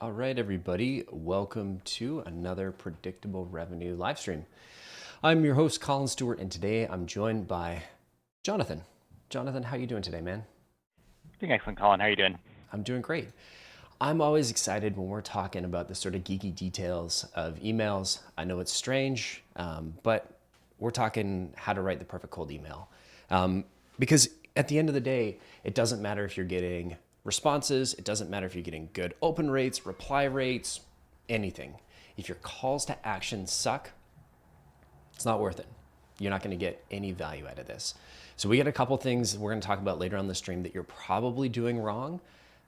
All right, everybody, welcome to another Predictable Revenue live stream. I'm your host, Colin Stewart, and today I'm joined by Jonathan. Jonathan, how you doing today, man? Doing excellent, Colin. How are you doing? I'm doing great. I'm always excited when we're talking about the sort of geeky details of emails. I know it's strange, but we're talking how to write the perfect cold email. Because at the end of the day, it doesn't matter if you're getting responses, it doesn't matter if you're getting good open rates, reply rates, anything. If your calls to action suck, it's not worth it. You're not going to get any value out of this. So we got a couple things we're going to talk about later on the stream that you're probably doing wrong.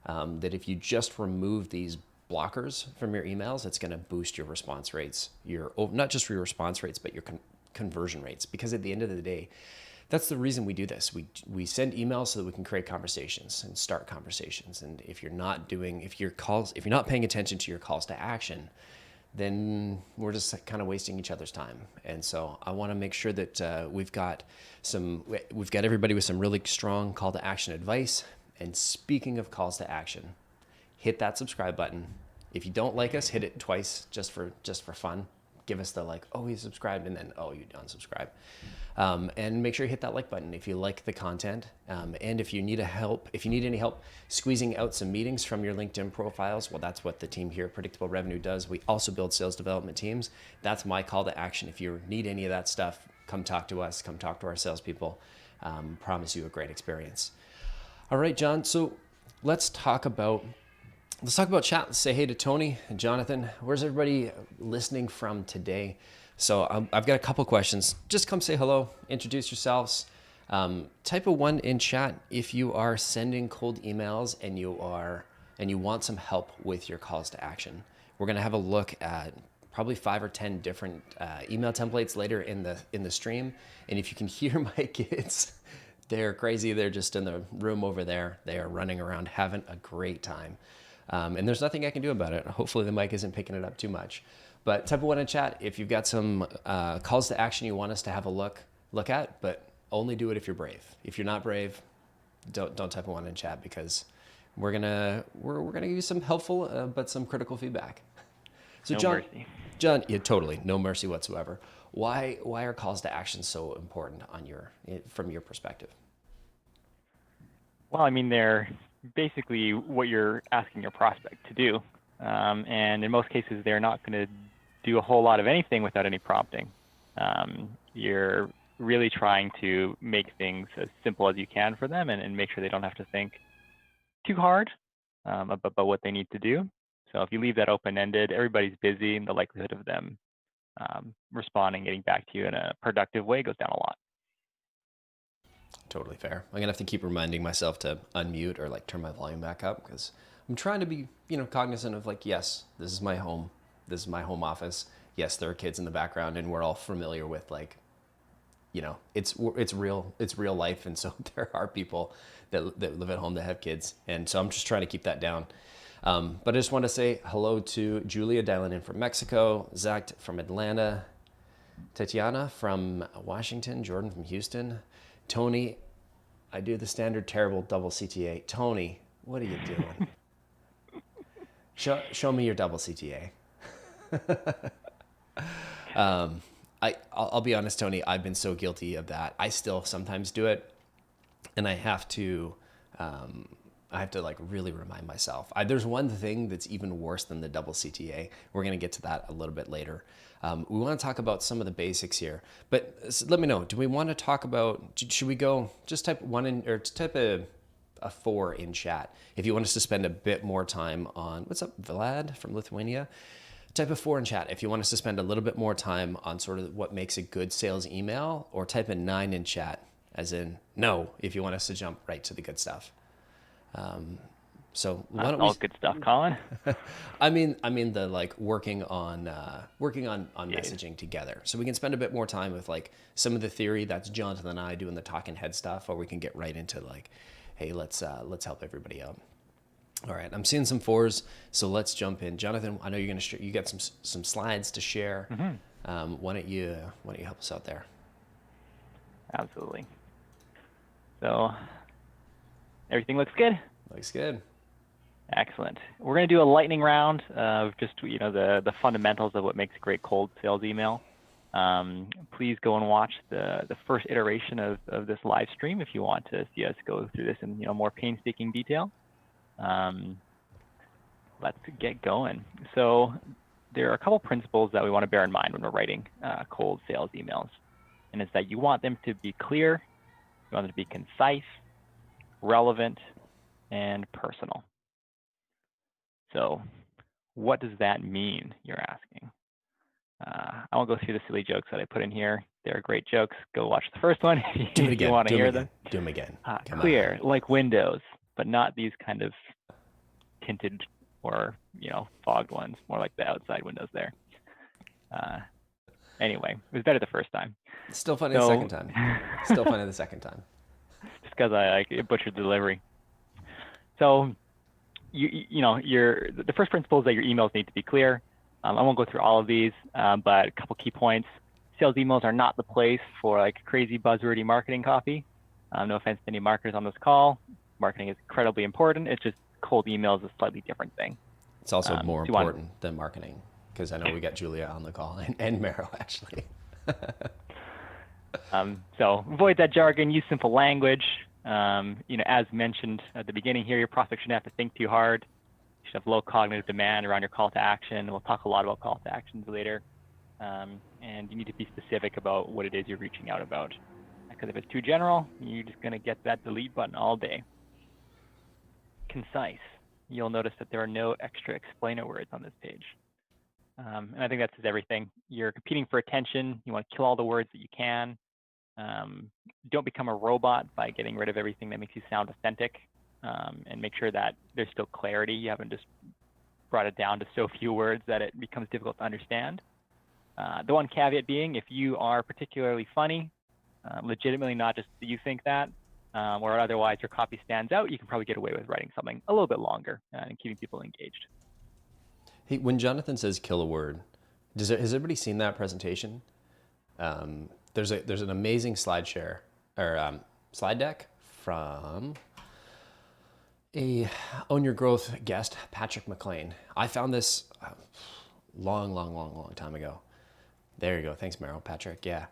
That if you just remove these blockers from your emails, it's going to boost your response rates, not just your response rates, but your conversion rates. Because at the end of the day, that's the reason we do this. We send emails so that we can create conversations and start conversations. And if you're not paying attention to your calls to action, then we're just kind of wasting each other's time. And so I want to make sure that we've got everybody with some really strong call to action advice. And speaking of calls to action, hit that subscribe button. If you don't like us, hit it twice just for fun. Give us the like, oh, you subscribed, and then, oh, you unsubscribe. And make sure you hit that like button if you like the content. And if you need any help squeezing out some meetings from your LinkedIn profiles, well, that's what the team here at Predictable Revenue does. We also build sales development teams. That's my call to action. If you need any of that stuff, come talk to us, come talk to our salespeople. Promise you a great experience. All right, John, so let's talk about chat. Let's say hey to Tony and Jonathan. Where's everybody listening from today? So I've got a couple questions. Just come say hello, introduce yourselves. Type a 1 in chat if you are sending cold emails and you want some help with your calls to action. We're gonna have a look at probably 5 or 10 different email templates later in the stream. And if you can hear my kids, they're crazy. They're just in the room over there. They are running around having a great time. And there's nothing I can do about it. Hopefully the mic isn't picking it up too much. But type a 1 in chat if you've got some calls to action you want us to have a look at, but only do it if you're brave. If you're not brave, don't type a 1 in chat, because we're gonna give you some helpful but some critical feedback. So No John, mercy. yeah, totally, no mercy whatsoever. Why are calls to action so important from your perspective? Well, I mean, they're basically what you're asking your prospect to do. And in most cases, they're not going to do a whole lot of anything without any prompting. You're really trying to make things as simple as you can for them and make sure they don't have to think too hard about what they need to do. So if you leave that open-ended, everybody's busy, and the likelihood of them responding, getting back to you in a productive way goes down a lot. Totally fair. I'm gonna have to keep reminding myself to unmute or like turn my volume back up, because I'm trying to be, cognizant of like, yes, this is my home. This is my home office. Yes, there are kids in the background, and we're all familiar with like, it's real life, and so there are people that live at home that have kids, and so I'm just trying to keep that down. But I just want to say hello to Julia dialing in from Mexico, Zach from Atlanta, Tatiana from Washington, Jordan from Houston, Tony. I do the standard terrible double CTA. Tony, what are you doing? Show me your double CTA. I'll be honest, Tony, I've been so guilty of that. I still sometimes do it, and I have to like really remind myself. There's one thing that's even worse than the double CTA. We're going to get to that a little bit later. We want to talk about some of the basics here, but let me know. Do we want to talk about, should we go, just type 1 in, or type a 4 in chat if you want us to spend a bit more time on, what's up, Vlad from Lithuania? Type a 4 in chat if you want us to spend a little bit more time on sort of what makes a good sales email, or type a 9 in chat, as in no, if you want us to jump right to the good stuff. So why don't all good stuff, Colin. I mean the like working on messaging together, so we can spend a bit more time with like some of the theory. That's Jonathan and I doing the talking head stuff, or we can get right into like, hey, let's help everybody out. All right, I'm seeing some 4s, so let's jump in. Jonathan, I know you're gonna you got some slides to share. Mm-hmm. Why don't you help us out there? Absolutely. So everything looks good. Looks good. Excellent. We're going to do a lightning round of just, the fundamentals of what makes a great cold sales email. Please go and watch the first iteration of this live stream if you want to see us go through this in more painstaking detail. Let's get going. So there are a couple principles that we want to bear in mind when we're writing cold sales emails. And it's that you want them to be clear, you want them to be concise, relevant, and personal. So what does that mean, you're asking? I won't go through the silly jokes that I put in here. They're great jokes. Go watch the first one if you want to hear them. Do them again. Clear, like windows, but not these kind of tinted or fogged ones, more like the outside windows there. Anyway, it was better the first time. Still funny the second time. Still funny the second time. Just because I butchered the delivery. So the first principle is that your emails need to be clear. I won't go through all of these, but a couple key points. Sales emails are not the place for like crazy buzzwordy marketing copy. No offense to any marketers on this call. Marketing is incredibly important. It's just cold email is a slightly different thing. It's also more important than marketing, because I know we got Julia on the call and Mero actually. So avoid that jargon, use simple language. As mentioned at the beginning here, your prospect shouldn't have to think too hard. You should have low cognitive demand around your call to action. We'll talk a lot about call to actions later. And you need to be specific about what it is you're reaching out about. Because if it's too general, you're just going to get that delete button all day. Concise. You'll notice that there are no extra explainer words on this page. And I think that says everything. You're competing for attention. You want to kill all the words that you can. Don't become a robot by getting rid of everything that makes you sound authentic, and make sure that there's still clarity. You haven't just brought it down to so few words that it becomes difficult to understand. The one caveat being, if you are particularly funny, legitimately not just that you think that, or otherwise your copy stands out, you can probably get away with writing something a little bit longer and keeping people engaged. Hey, when Jonathan says kill a word, has everybody seen that presentation? There's an amazing slide deck from a Own Your Growth guest, Patrick McLean. I found this long time ago. There you go. Thanks, Meryl. Patrick. Yeah.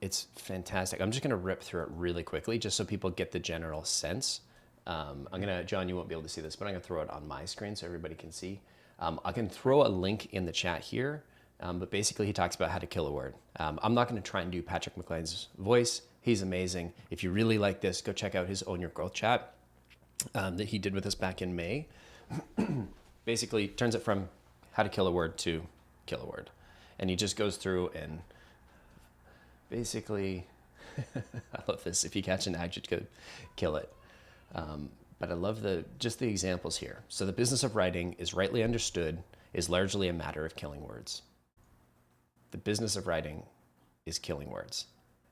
It's fantastic. I'm just going to rip through it really quickly just so people get the general sense. John, you won't be able to see this, but I'm going to throw it on my screen so everybody can see. I can throw a link in the chat here, but basically he talks about how to kill a word. I'm not going to try and do Patrick McLean's voice. He's amazing. If you really like this, go check out his Own Your Growth chat that he did with us back in May. Basically turns it from how to kill a word to kill a word. And he just goes through and basically, I love this. If you catch an adjective, kill it. But I love the examples here. So the business of writing is rightly understood is largely a matter of killing words. The business of writing is killing words,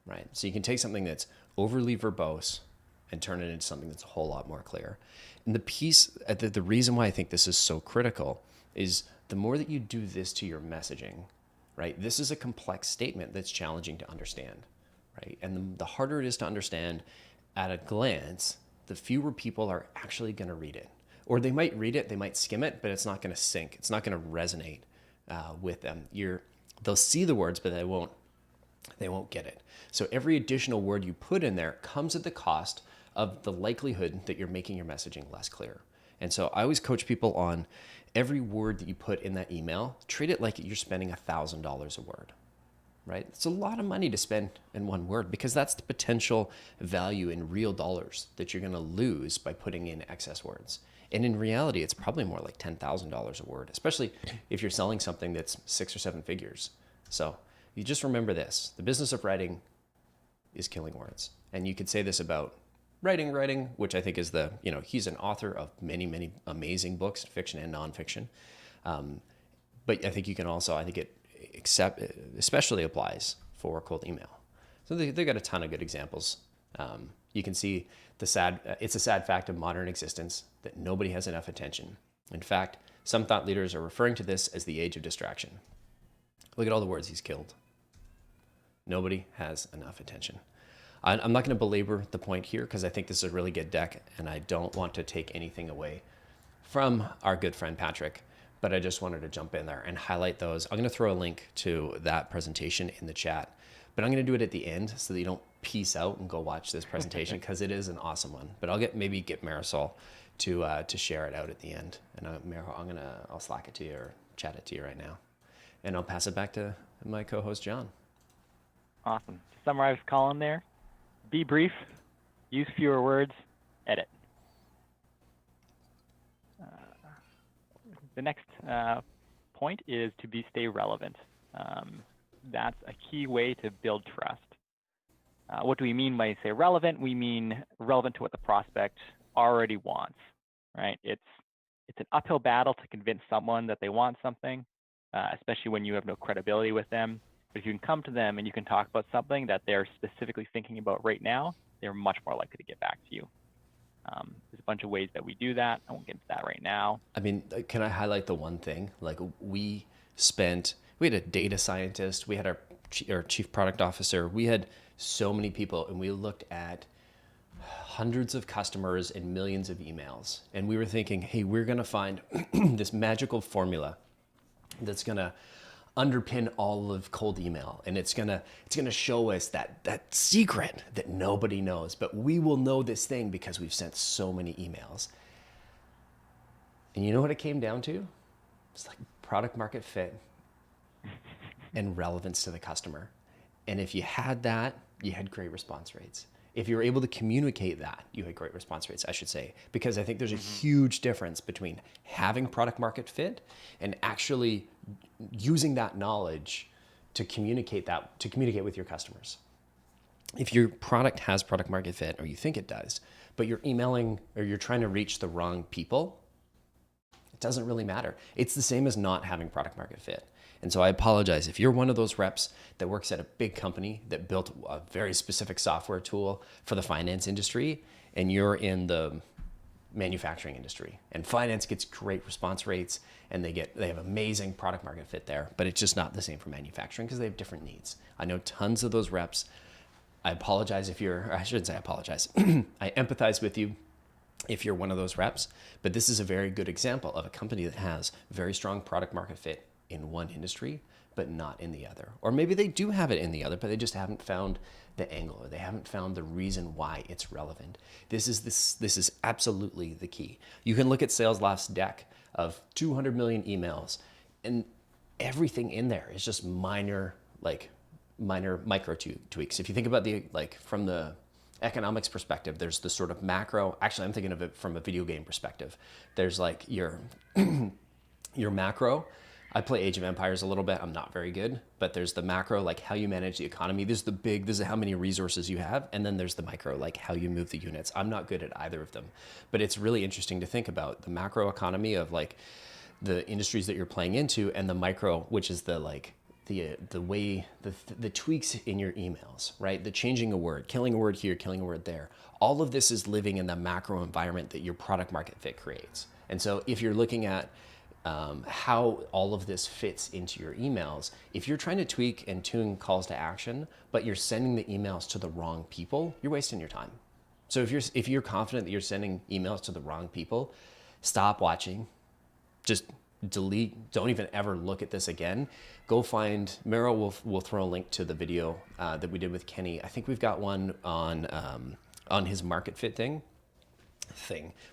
right? So you can take something that's overly verbose and turn it into something that's a whole lot more clear. And the reason why I think this is so critical is the more that you do this to your messaging, right? This is a complex statement that's challenging to understand, right? And the harder it is to understand at a glance, the fewer people are actually going to read it. Or they might read it, they might skim it, but it's not going to sink. It's not going to resonate with them. They'll see the words, but they won't get it. So every additional word you put in there comes at the cost of the likelihood that you're making your messaging less clear. And so I always coach people on every word that you put in that email, treat it like you're spending $1,000 a word, right? It's a lot of money to spend in one word because that's the potential value in real dollars that you're going to lose by putting in excess words. And in reality, it's probably more like $10,000 a word, especially if you're selling something that's 6 or 7 figures. So you just remember this. The business of writing is killing words. And you could say this about writing, which I think is he's an author of many, many amazing books, fiction and nonfiction. But I think you can also, it especially applies for cold email. So they've got a ton of good examples. You can see it's a sad fact of modern existence that nobody has enough attention. In fact, some thought leaders are referring to this as the age of distraction. Look at all the words he's killed. Nobody has enough attention. I'm not going to belabor the point here because I think this is a really good deck and I don't want to take anything away from our good friend Patrick, but I just wanted to jump in there and highlight those. I'm going to throw a link to that presentation in the chat, but I'm going to do it at the end so that you don't peace out and go watch this presentation because it is an awesome one. But I'll maybe get Marisol to share it out at the end. And Marisol, I'll Slack it to you or chat it to you right now, and I'll pass it back to my co-host John. Awesome. To summarize Colin there, be brief, use fewer words, edit. The next point is to stay relevant. That's a key way to build trust. What do we mean when we say relevant? We mean relevant to what the prospect already wants, right? It's an uphill battle to convince someone that they want something, especially when you have no credibility with them. But if you can come to them and you can talk about something that they're specifically thinking about right now, they're much more likely to get back to you. There's a bunch of ways that we do that. I won't get into that right now. I mean, can I highlight the one thing? Like we had a data scientist, we had our chief product officer, we had so many people, and we looked at hundreds of customers and millions of emails. And we were thinking, hey, we're going to find this magical formula that's going to underpin all of cold email, and it's gonna show us that secret that nobody knows, but we will know this thing because we've sent so many emails. And you know what it came down to? It's like product market fit and relevance to the customer. And if you had that, you had great response rates. If you were able to communicate that, you had great response rates, I should say, because I think there's a huge difference between having product market fit and actually using that knowledge to communicate with your customers. If your product has product market fit, or you think it does, but you're emailing or you're trying to reach the wrong people, it doesn't really matter. It's the same as not having product market fit. And so I apologize if you're one of those reps that works at a big company that built a very specific software tool for the finance industry, and you're in the manufacturing industry, and finance gets great response rates and they have amazing product market fit there, but it's just not the same for manufacturing because they have different needs. I know tons of those reps. I apologize I shouldn't say I apologize. I empathize with you if you're one of those reps, but this is a very good example of a company that has very strong product market fit in one industry, but not in the other. Or maybe they do have it in the other, but they just haven't found the angle, or they haven't found the reason why it's relevant. This is absolutely the key. You can look at Salesloft's deck of 200 million emails, and everything in there is just minor micro tweaks. If you think about from the economics perspective, there's the sort of macro. Actually, I'm thinking of it from a video game perspective. There's like your macro. I play Age of Empires a little bit. I'm not very good, but there's the macro, like how you manage the economy. This is how many resources you have. And then there's the micro, like how you move the units. I'm not good at either of them, but it's really interesting to think about the macro economy of like the industries that you're playing into, and the micro, which is the tweaks in your emails, right? The changing a word, killing a word here, killing a word there. All of this is living in the macro environment that your product market fit creates. And so if you're looking at how all of this fits into your emails, if you're trying to tweak and tune calls to action, but you're sending the emails to the wrong people, you're wasting your time. So if you're confident that you're sending emails to the wrong people, stop watching, just delete, don't even ever look at this again. Go find, Meryl will throw a link to the video that we did with Kenny. I think we've got one on his market fit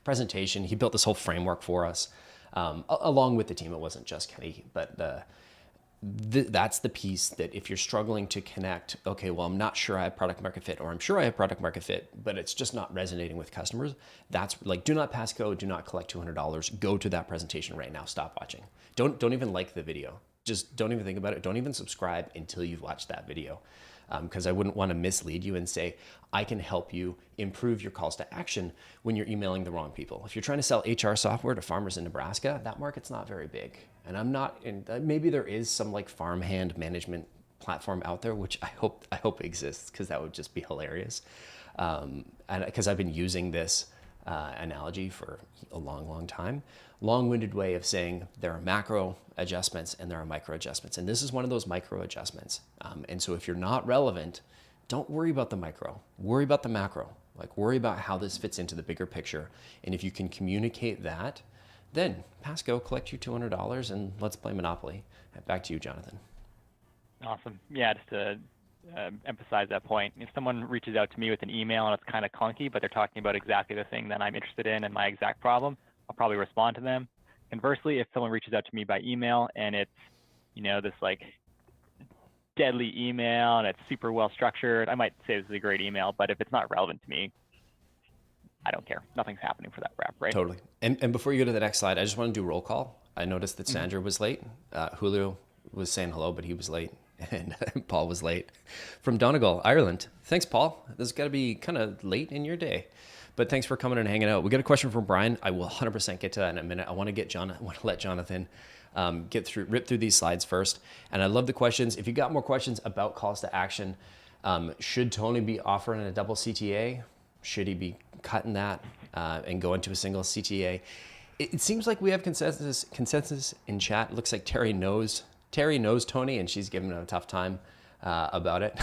presentation. He built this whole framework for us. Along with the team. It wasn't just Kenny, but that's the piece that if you're struggling to connect, okay, well, I'm not sure I have product market fit, or I'm sure I have product market fit, but it's just not resonating with customers. That's like, do not pass go, do not collect $200. Go to that presentation right now. Stop watching. Don't even like the video. Just don't even think about it. Don't even subscribe until you've watched that video. Because I wouldn't want to mislead you and say, I can help you improve your calls to action when you're emailing the wrong people. If you're trying to sell HR software to farmers in Nebraska, that market's not very big. And I'm not, maybe there is some like farmhand management platform out there, which I hope exists, because that would just be hilarious. And because I've been using this analogy for a long time. Long-winded way of saying there are macro adjustments and there are micro adjustments. And this is one of those micro adjustments. And so if you're not relevant, don't worry about the micro, worry about the macro. Like, worry about how this fits into the bigger picture. And if you can communicate that, then pass go, collect your $200, and let's play Monopoly. Back to you, Jonathan. Awesome. Yeah, just to emphasize that point, if someone reaches out to me with an email and it's kind of clunky, but they're talking about exactly the thing that I'm interested in and my exact problem, I'll probably respond to them. Conversely, if someone reaches out to me by email and it's, this like deadly email and it's super well structured, I might say this is a great email, but if it's not relevant to me, I don't care. Nothing's happening for that rep, right? Totally. And before you go to the next slide, I just want to do roll call. I noticed that Sandra was late. Julio was saying hello, but he was late. And Paul was late. From Donegal, Ireland. Thanks, Paul. This has got to be kind of late in your day. But thanks for coming and hanging out. We got a question from Brian. I will 100% get to that in a minute. I want to let Jonathan rip through these slides first. And I love the questions. If you got more questions about calls to action, should Tony be offering a double CTA? Should he be cutting that and going to a single CTA? It seems like we have consensus in chat. It looks like Terry knows Tony, and she's giving him a tough time about it.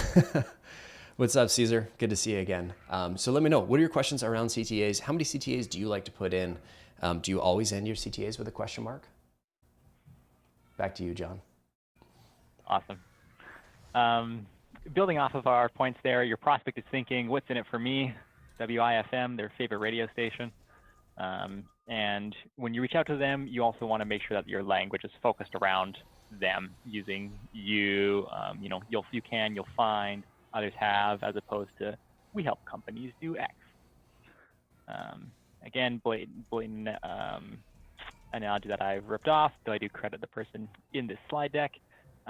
What's up, Caesar? Good to see you again. So let me know, what are your questions around CTAs? How many CTAs do you like to put in? Do you always end your CTAs with a question mark? Back to you, John. Awesome. Building off of our points there, your prospect is thinking, what's in it for me? WIFM, their favorite radio station. And when you reach out to them, you also want to make sure that your language is focused around them, using you, you'll find, others have, as opposed to we help companies do X. Again, blatant analogy that I've ripped off, though I do credit the person in this slide deck.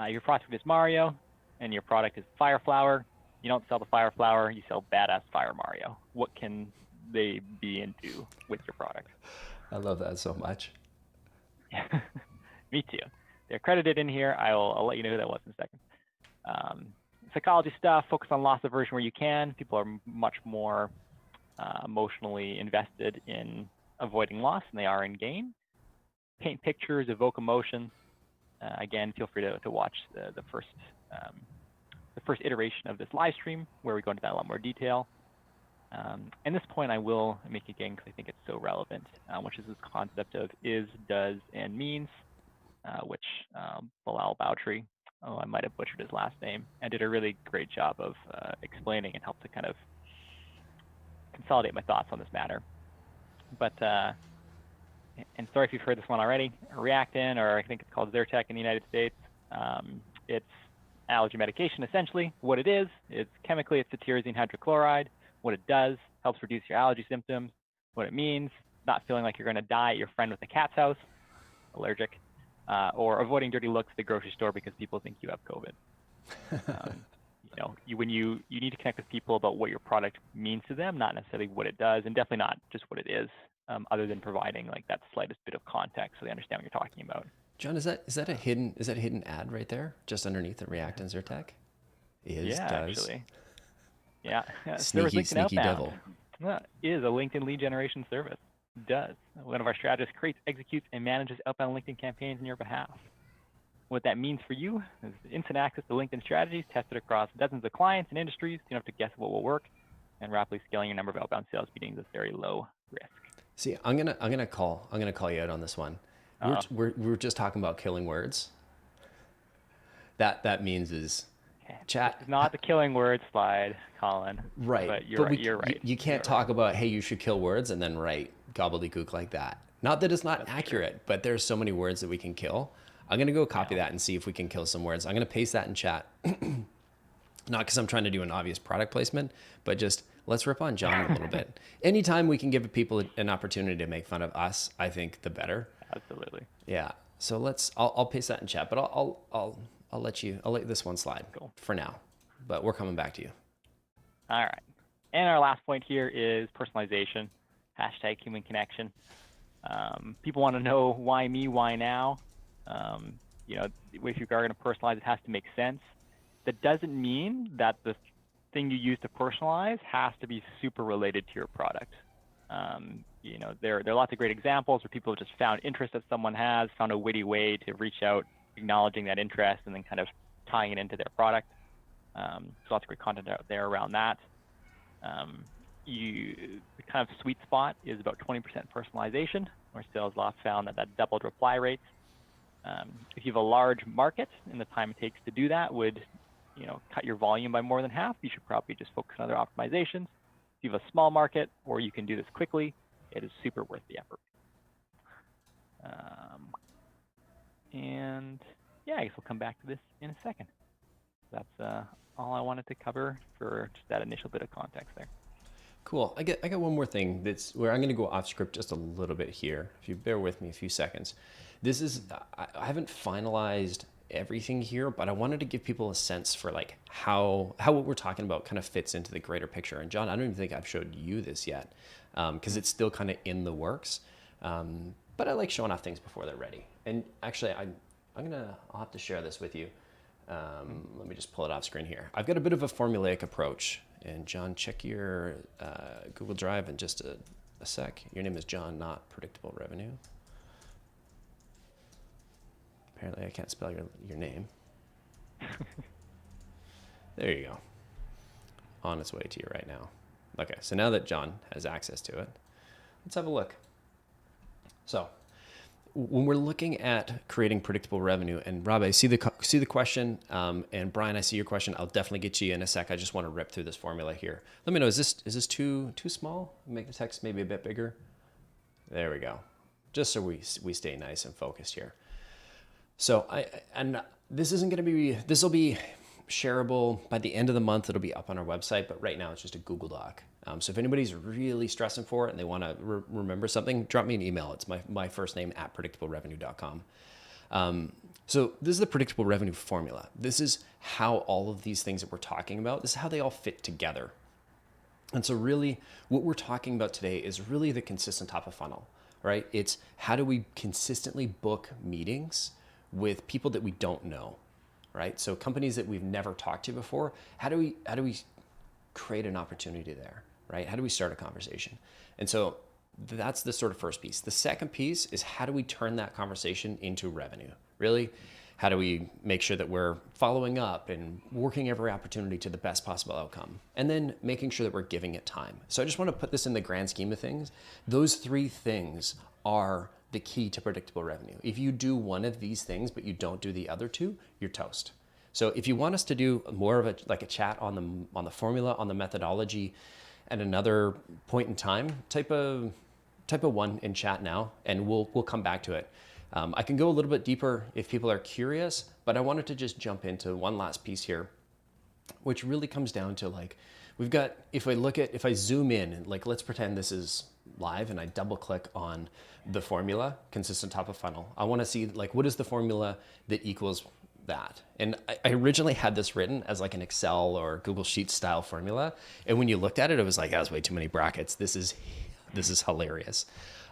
Your prospect is Mario, and your product is Fire Flower. You don't sell the Fire Flower, you sell badass Fire Mario. What can they be into with your product? I love that so much. Me too. They're credited in here. I'll let you know who that was in a second. Psychology stuff, focus on loss aversion where you can. People are much more emotionally invested in avoiding loss than they are in gain. Paint pictures, evoke emotions. Again, feel free to watch the first iteration of this live stream where we go into that in a lot more detail. And this point I will make again because I think it's so relevant, which is this concept of is, does, and means, which Bilal Boutry, I might have butchered his last name, and did a really great job of explaining and helped to kind of consolidate my thoughts on this matter. But, and sorry if you've heard this one already, Reactin, or I think it's called Zyrtec in the United States, it's allergy medication essentially. What it is, it's chemically it's tyrosine hydrochloride. What it does, helps reduce your allergy symptoms. What it means, not feeling like you're going to die at your friend with a cat's house, allergic, or avoiding dirty looks at the grocery store because people think you have COVID. When you need to connect with people about what your product means to them, not necessarily what it does, and definitely not just what it is, other than providing like that slightest bit of context so they understand what you're talking about. John, is that a hidden ad right there, just underneath the Reactin Zyrtec? Does. Actually. Yeah. Sneaky devil. Is a LinkedIn lead generation service. Does. One of our strategists creates, executes, and manages outbound LinkedIn campaigns on your behalf. What that means for you is instant access to LinkedIn strategies tested across dozens of clients and industries. You don't have to guess what will work, and rapidly scaling your number of outbound sales meetings with very low risk. See, I'm gonna call you out on this one. We're just talking about killing words. That means is chat. It's not the killing words slide, Colin. Right. But you're right. You can't talk about, hey, you should kill words and then write gobbledygook like that. Not that it's not accurate, but there's so many words that we can kill. I'm going to go copy that and see if we can kill some words. I'm going to paste that in chat. Not because I'm trying to do an obvious product placement, but just let's rip on John a little bit. Anytime we can give people an opportunity to make fun of us, I think the better. Absolutely. Yeah. So I'll paste that in chat, but I'll let this one slide for now, but we're coming back to you. All right. And our last point here is personalization, #human connection. People want to know why me, why now? If you're going to personalize, it has to make sense. That doesn't mean that the thing you use to personalize has to be super related to your product. There are lots of great examples where people have just found interest that someone has, found a witty way to reach out, acknowledging that interest, and then kind of tying it into their product. So lots of great content out there around that. the kind of sweet spot is about 20% personalization, where sales loft found that doubled reply rates. If you have a large market and the time it takes to do that would, cut your volume by more than half, you should probably just focus on other optimizations. If you have a small market or you can do this quickly, it is super worth the effort. And yeah, I guess we'll come back to this in a second. That's all I wanted to cover for just that initial bit of context there. Cool. I got one more thing that's where I'm going to go off script just a little bit here. If you bear with me a few seconds. This is, I haven't finalized everything here, but I wanted to give people a sense for like how what we're talking about kind of fits into the greater picture. And John, I don't even think I've showed you this yet because it's still kind of in the works. But I like showing off things before they're ready. And actually, I'll have to share this with you. Let me just pull it off screen here. I've got a bit of a formulaic approach. And John, check your Google Drive in just a sec. Your name is John, not predictable revenue. Apparently I can't spell your name. There you go. On its way to you right now. Okay, so now that John has access to it, let's have a look. So when we're looking at creating predictable revenue, and Rob, I see the question, and Brian, I see your question. I'll definitely get you in a sec. I just want to rip through this formula here. Let me know, is this too small? Make the text maybe a bit bigger. There we go. Just so we stay nice and focused here. So this will be shareable by the end of the month. It'll be up on our website, but right now it's just a Google Doc. So if anybody's really stressing for it and they want to remember something, drop me an email. It's my first name at predictablerevenue.com. So this is the predictable revenue formula. This is how all of these things that we're talking about, this is how they all fit together. And so really what we're talking about today is really the consistent top of funnel, right? It's how do we consistently book meetings with people that we don't know, right? So companies that we've never talked to before, how do we create an opportunity there, right? How do we start a conversation? And so that's the sort of first piece. The second piece is how do we turn that conversation into revenue? Really, how do we make sure that we're following up and working every opportunity to the best possible outcome? And then making sure that we're giving it time. So I just want to put this in the grand scheme of things. Those three things are the key to predictable revenue. If you do one of these things, but you don't do the other two, you're toast. So if you want us to do more of a chat on the formula, on the methodology at another point in time, type of one in chat now, and we'll come back to it. I can go a little bit deeper if people are curious, but I wanted to just jump into one last piece here, which really comes down to we've got, if I zoom in and let's pretend this is live and I double click on the formula, consistent top of funnel. I want to see what is the formula that equals that. And I originally had this written as an Excel or Google Sheets style formula. And when you looked at it, it was that was way too many brackets. This is hilarious.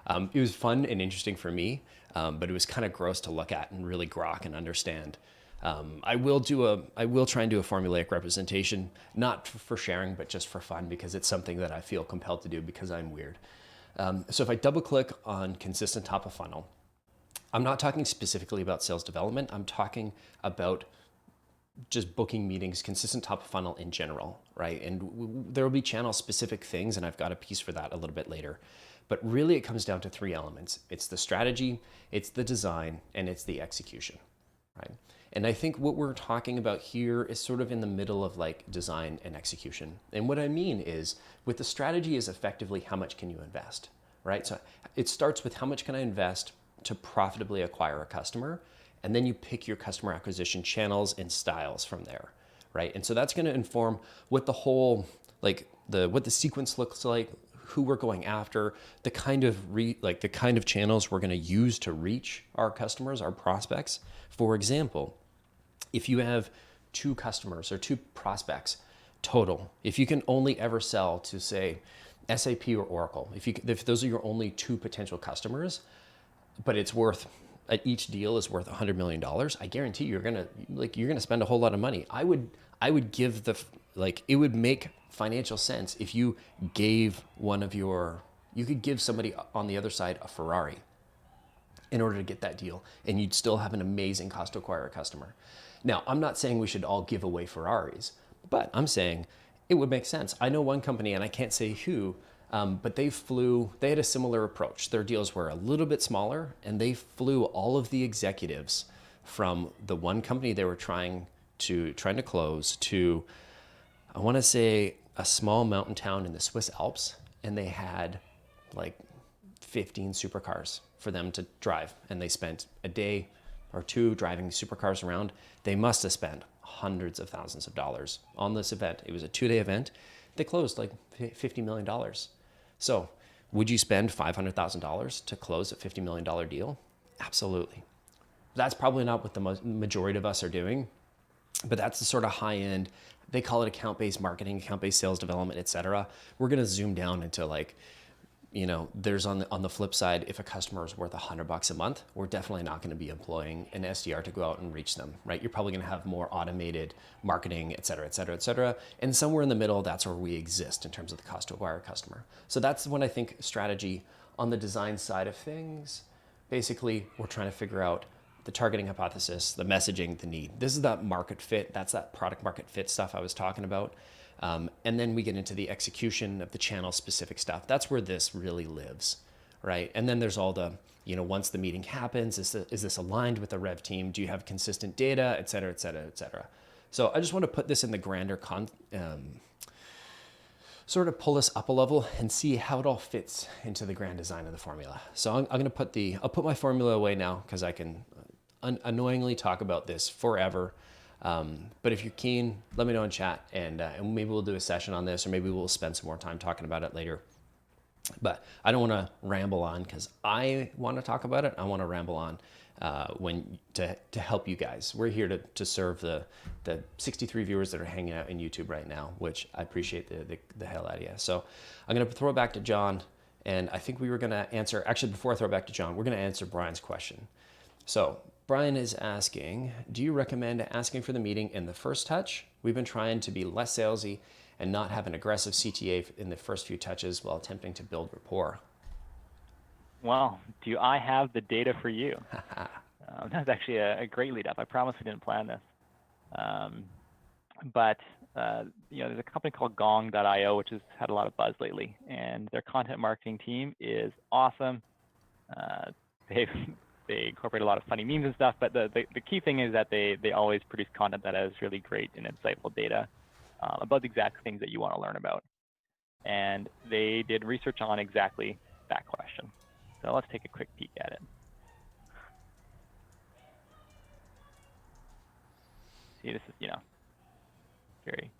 It was fun and interesting for me, but it was kind of gross to look at and really grok and understand. I will try and do a formulaic representation, not for sharing, but just for fun, because it's something that I feel compelled to do because I'm weird. So if I double click on consistent top of funnel, I'm not talking specifically about sales development. I'm talking about just booking meetings, consistent top of funnel in general, right? And there will be channel specific things, and I've got a piece for that a little bit later. But really it comes down to three elements. It's the strategy, it's the design, and it's the execution, right? And I think what we're talking about here is sort of in the middle of design and execution. And what I mean is with the strategy is effectively how much can you invest, right? So it starts with how much can I invest to profitably acquire a customer, and then you pick your customer acquisition channels and styles from there, right? And so that's going to inform what the whole what the sequence looks like, who we're going after, the kind of channels we're going to use to reach our customers, our prospects. For example, if you have 2 customers or 2 prospects total, if you can only ever sell to say SAP or Oracle, if those are your only 2 potential customers, but it's worth, each deal is worth $100 million, I guarantee you're gonna spend a whole lot of money. I would give it would make financial sense if you gave you could give somebody on the other side a Ferrari in order to get that deal, and you'd still have an amazing cost to acquire a customer. Now, I'm not saying we should all give away Ferraris, but I'm saying It would make sense. I know one company, and I can't say who, but they had a similar approach. Their deals were a little bit smaller, and they flew all of the executives from the one company they were trying to close to, I want to say, a small mountain town in the Swiss Alps, and they had like 15 supercars for them to drive, and they spent a day or two driving supercars around. They must have spent hundreds of thousands of dollars on this event. It was a 2-day event. They closed like $50 million. So would you spend $500,000 to close a $50 million deal? Absolutely. That's probably not what the majority of us are doing, but that's the sort of high end. They call it account-based marketing, account-based sales development, etc. We're going to zoom down into like, there's on the flip side, if a customer is worth $100 a month, we're definitely not going to be employing an SDR to go out and reach them, right? You're probably going to have more automated marketing, et cetera, et cetera, et cetera. And somewhere in the middle, that's where we exist in terms of the cost to acquire a customer. So that's when I think strategy on the design side of things. Basically, we're trying to figure out the targeting hypothesis, the messaging, the need. This is that market fit. That's that product market fit stuff I was talking about. And then we get into the execution of the channel specific stuff. That's where this really lives, right? And then there's all the, once the meeting happens, is this aligned with the Rev team? Do you have consistent data, et cetera, et cetera, et cetera? So I just want to put this in the grander sort of pull us up a level and see how it all fits into the grand design of the formula. So I'm going to I'll put my formula away now because I can annoyingly talk about this forever. But if you're keen, let me know in chat, and maybe we'll do a session on this, or maybe we'll spend some more time talking about it later. But I don't want to ramble on because I want to talk about it. I want to ramble on to help you guys. We're here to serve the 63 viewers that are hanging out in YouTube right now, which I appreciate the hell out of you. So I'm going to throw it back to John, and I think we were going to answer, actually before I throw it back to John, we're going to answer Brian's question. So Brian is asking, do you recommend asking for the meeting in the first touch? We've been trying to be less salesy and not have an aggressive CTA in the first few touches while attempting to build rapport. Well, do I have the data for you? That's actually a great lead up. I promise we didn't plan this. But there's a company called Gong.io, which has had a lot of buzz lately, and their content marketing team is awesome. They incorporate a lot of funny memes and stuff, but the key thing is that they always produce content that has really great and insightful data about the exact things that you want to learn about. And they did research on exactly that question. So let's take a quick peek at it. See, this is, very,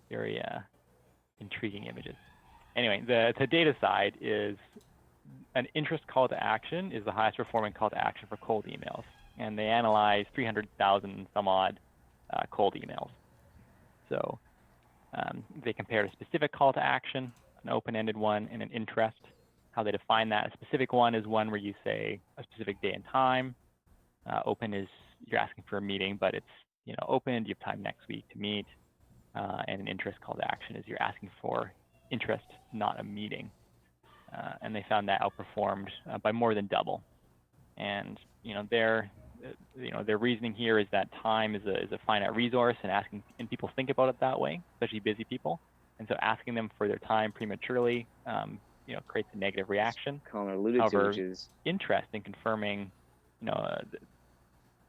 very intriguing images. Anyway, the data side is an interest call to action is the highest performing call to action for cold emails. And they analyze 300,000 some odd cold emails. So they compared a specific call to action, an open-ended one, and an interest. How they define that: a specific one is one where you say a specific day and time. Open is you're asking for a meeting, but it's open. Do you have time next week to meet? And an interest call to action is you're asking for interest, not a meeting. And they found that outperformed by more than double. And their reasoning here is that time is a finite resource, and people think about it that way, especially busy people. And so asking them for their time prematurely, creates a negative reaction. However, interest in confirming,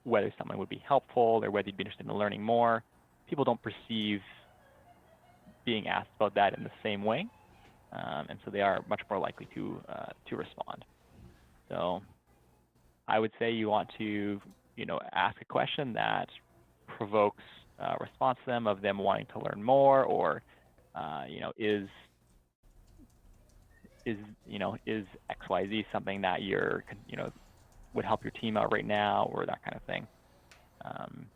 whether someone would be helpful or whether you'd be interested in learning more, people don't perceive being asked about that in the same way. And so they are much more likely to respond. So I would say you want to, ask a question that provokes a response to them of them wanting to learn more, or, is XYZ something that would help your team out right now, or that kind of thing. And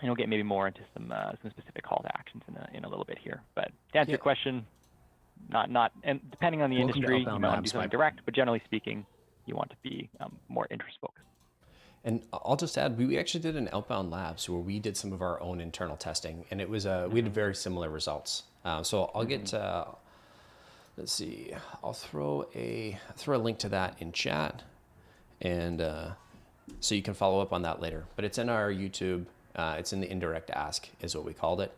we'll get maybe more into some specific call to actions in a little bit here. But to answer your question, and depending on the industry, you might want to do something direct, but generally speaking, you want to be more interest focused. And I'll just add, we actually did an outbound labs where we did some of our own internal testing, and it was we had very similar results. So I'll get let's see, I'll throw a link to that in chat, and so you can follow up on that later. But it's in our YouTube. It's in the indirect ask is what we called it.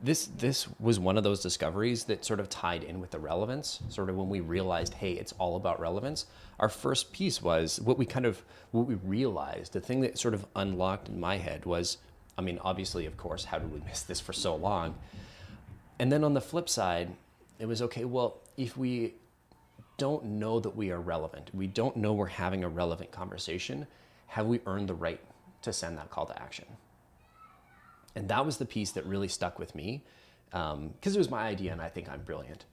This was one of those discoveries that sort of tied in with the relevance. Sort of when we realized, hey, it's all about relevance. Our first piece was what we realized. The thing that sort of unlocked in my head was, I mean, obviously, of course, how did we miss this for so long? And then on the flip side, it was okay. Well, if we don't know that we are relevant, we don't know we're having a relevant conversation, have we earned the right to send that call to action? And that was the piece that really stuck with me, because it was my idea and I think I'm brilliant.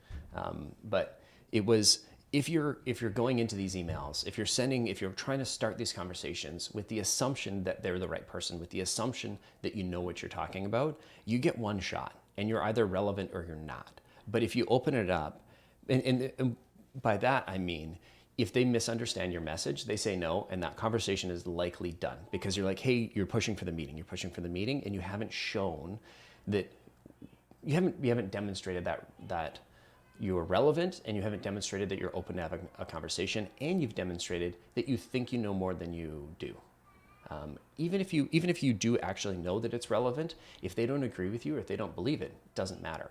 But it was, if you're going into these emails, if you're trying to start these conversations with the assumption that they're the right person, with the assumption that you know what you're talking about, you get one shot and you're either relevant or you're not. But if you open it up, and by that I mean, if they misunderstand your message, they say no, and that conversation is likely done because you're like, hey, you're pushing for the meeting, and you haven't shown that you haven't demonstrated that you're relevant, and you haven't demonstrated that you're open to having a conversation, and you've demonstrated that you think you know more than you do. Even if you do actually know that it's relevant, if they don't agree with you or if they don't believe it, doesn't matter.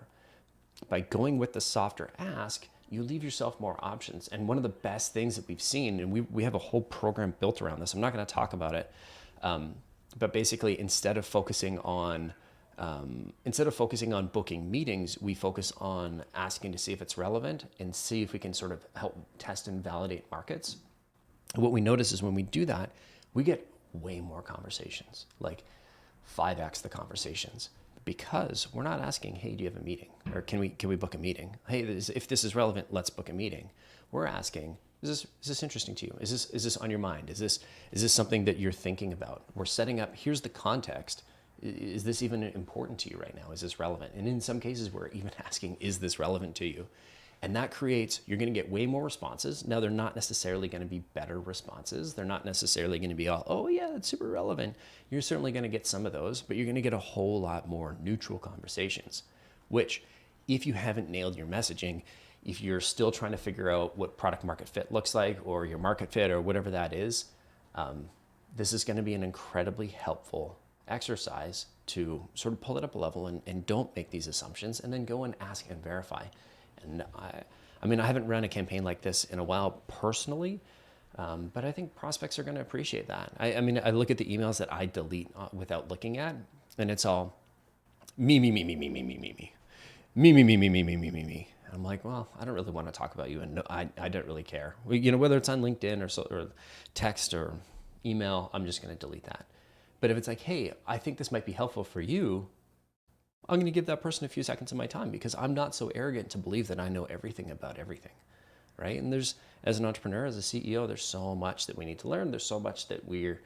By going with the softer ask, you leave yourself more options. And one of the best things that we've seen, and we have a whole program built around this, I'm not going to talk about it, but basically instead of focusing on booking meetings, we focus on asking to see if it's relevant and see if we can sort of help test and validate markets. And what we notice is when we do that, we get way more conversations, like 5x the conversations. Because we're not asking, hey, do you have a meeting? Or can we book a meeting? Hey, if this is relevant, let's book a meeting. We're asking, is this interesting to you? Is this on your mind? Is this something that you're thinking about? We're setting up, here's the context. Is this even important to you right now? Is this relevant? And in some cases, we're even asking, is this relevant to you? And that creates, you're going to get way more responses. Now, they're not necessarily going to be better responses. They're not necessarily going to be all, oh yeah, that's super relevant. You're certainly going to get some of those, but you're going to get a whole lot more neutral conversations, which if you haven't nailed your messaging, if you're still trying to figure out what product market fit looks like or your market fit or whatever that is, this is going to be an incredibly helpful exercise to sort of pull it up a level and don't make these assumptions and then go and ask and verify. And I mean, I haven't run a campaign like this in a while personally, but I think prospects are going to appreciate that. I mean, I look at the emails that I delete without looking at, and it's all me. And I'm like, well, I don't really want to talk about you, and no, I don't really care. You know, whether it's on LinkedIn or text or email, I'm just going to delete that. But if it's like, hey, I think this might be helpful for you, I'm going to give that person a few seconds of my time because I'm not so arrogant to believe that I know everything about everything, right? And there's, as an entrepreneur, as a CEO, there's so much that we need to learn. There's so much that we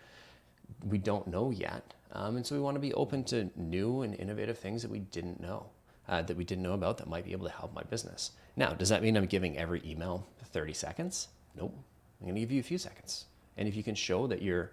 don't know yet. And so we want to be open to new and innovative things that we didn't know about that might be able to help my business. Now, does that mean I'm giving every email 30 seconds? Nope. I'm going to give you a few seconds. And if you can show that you're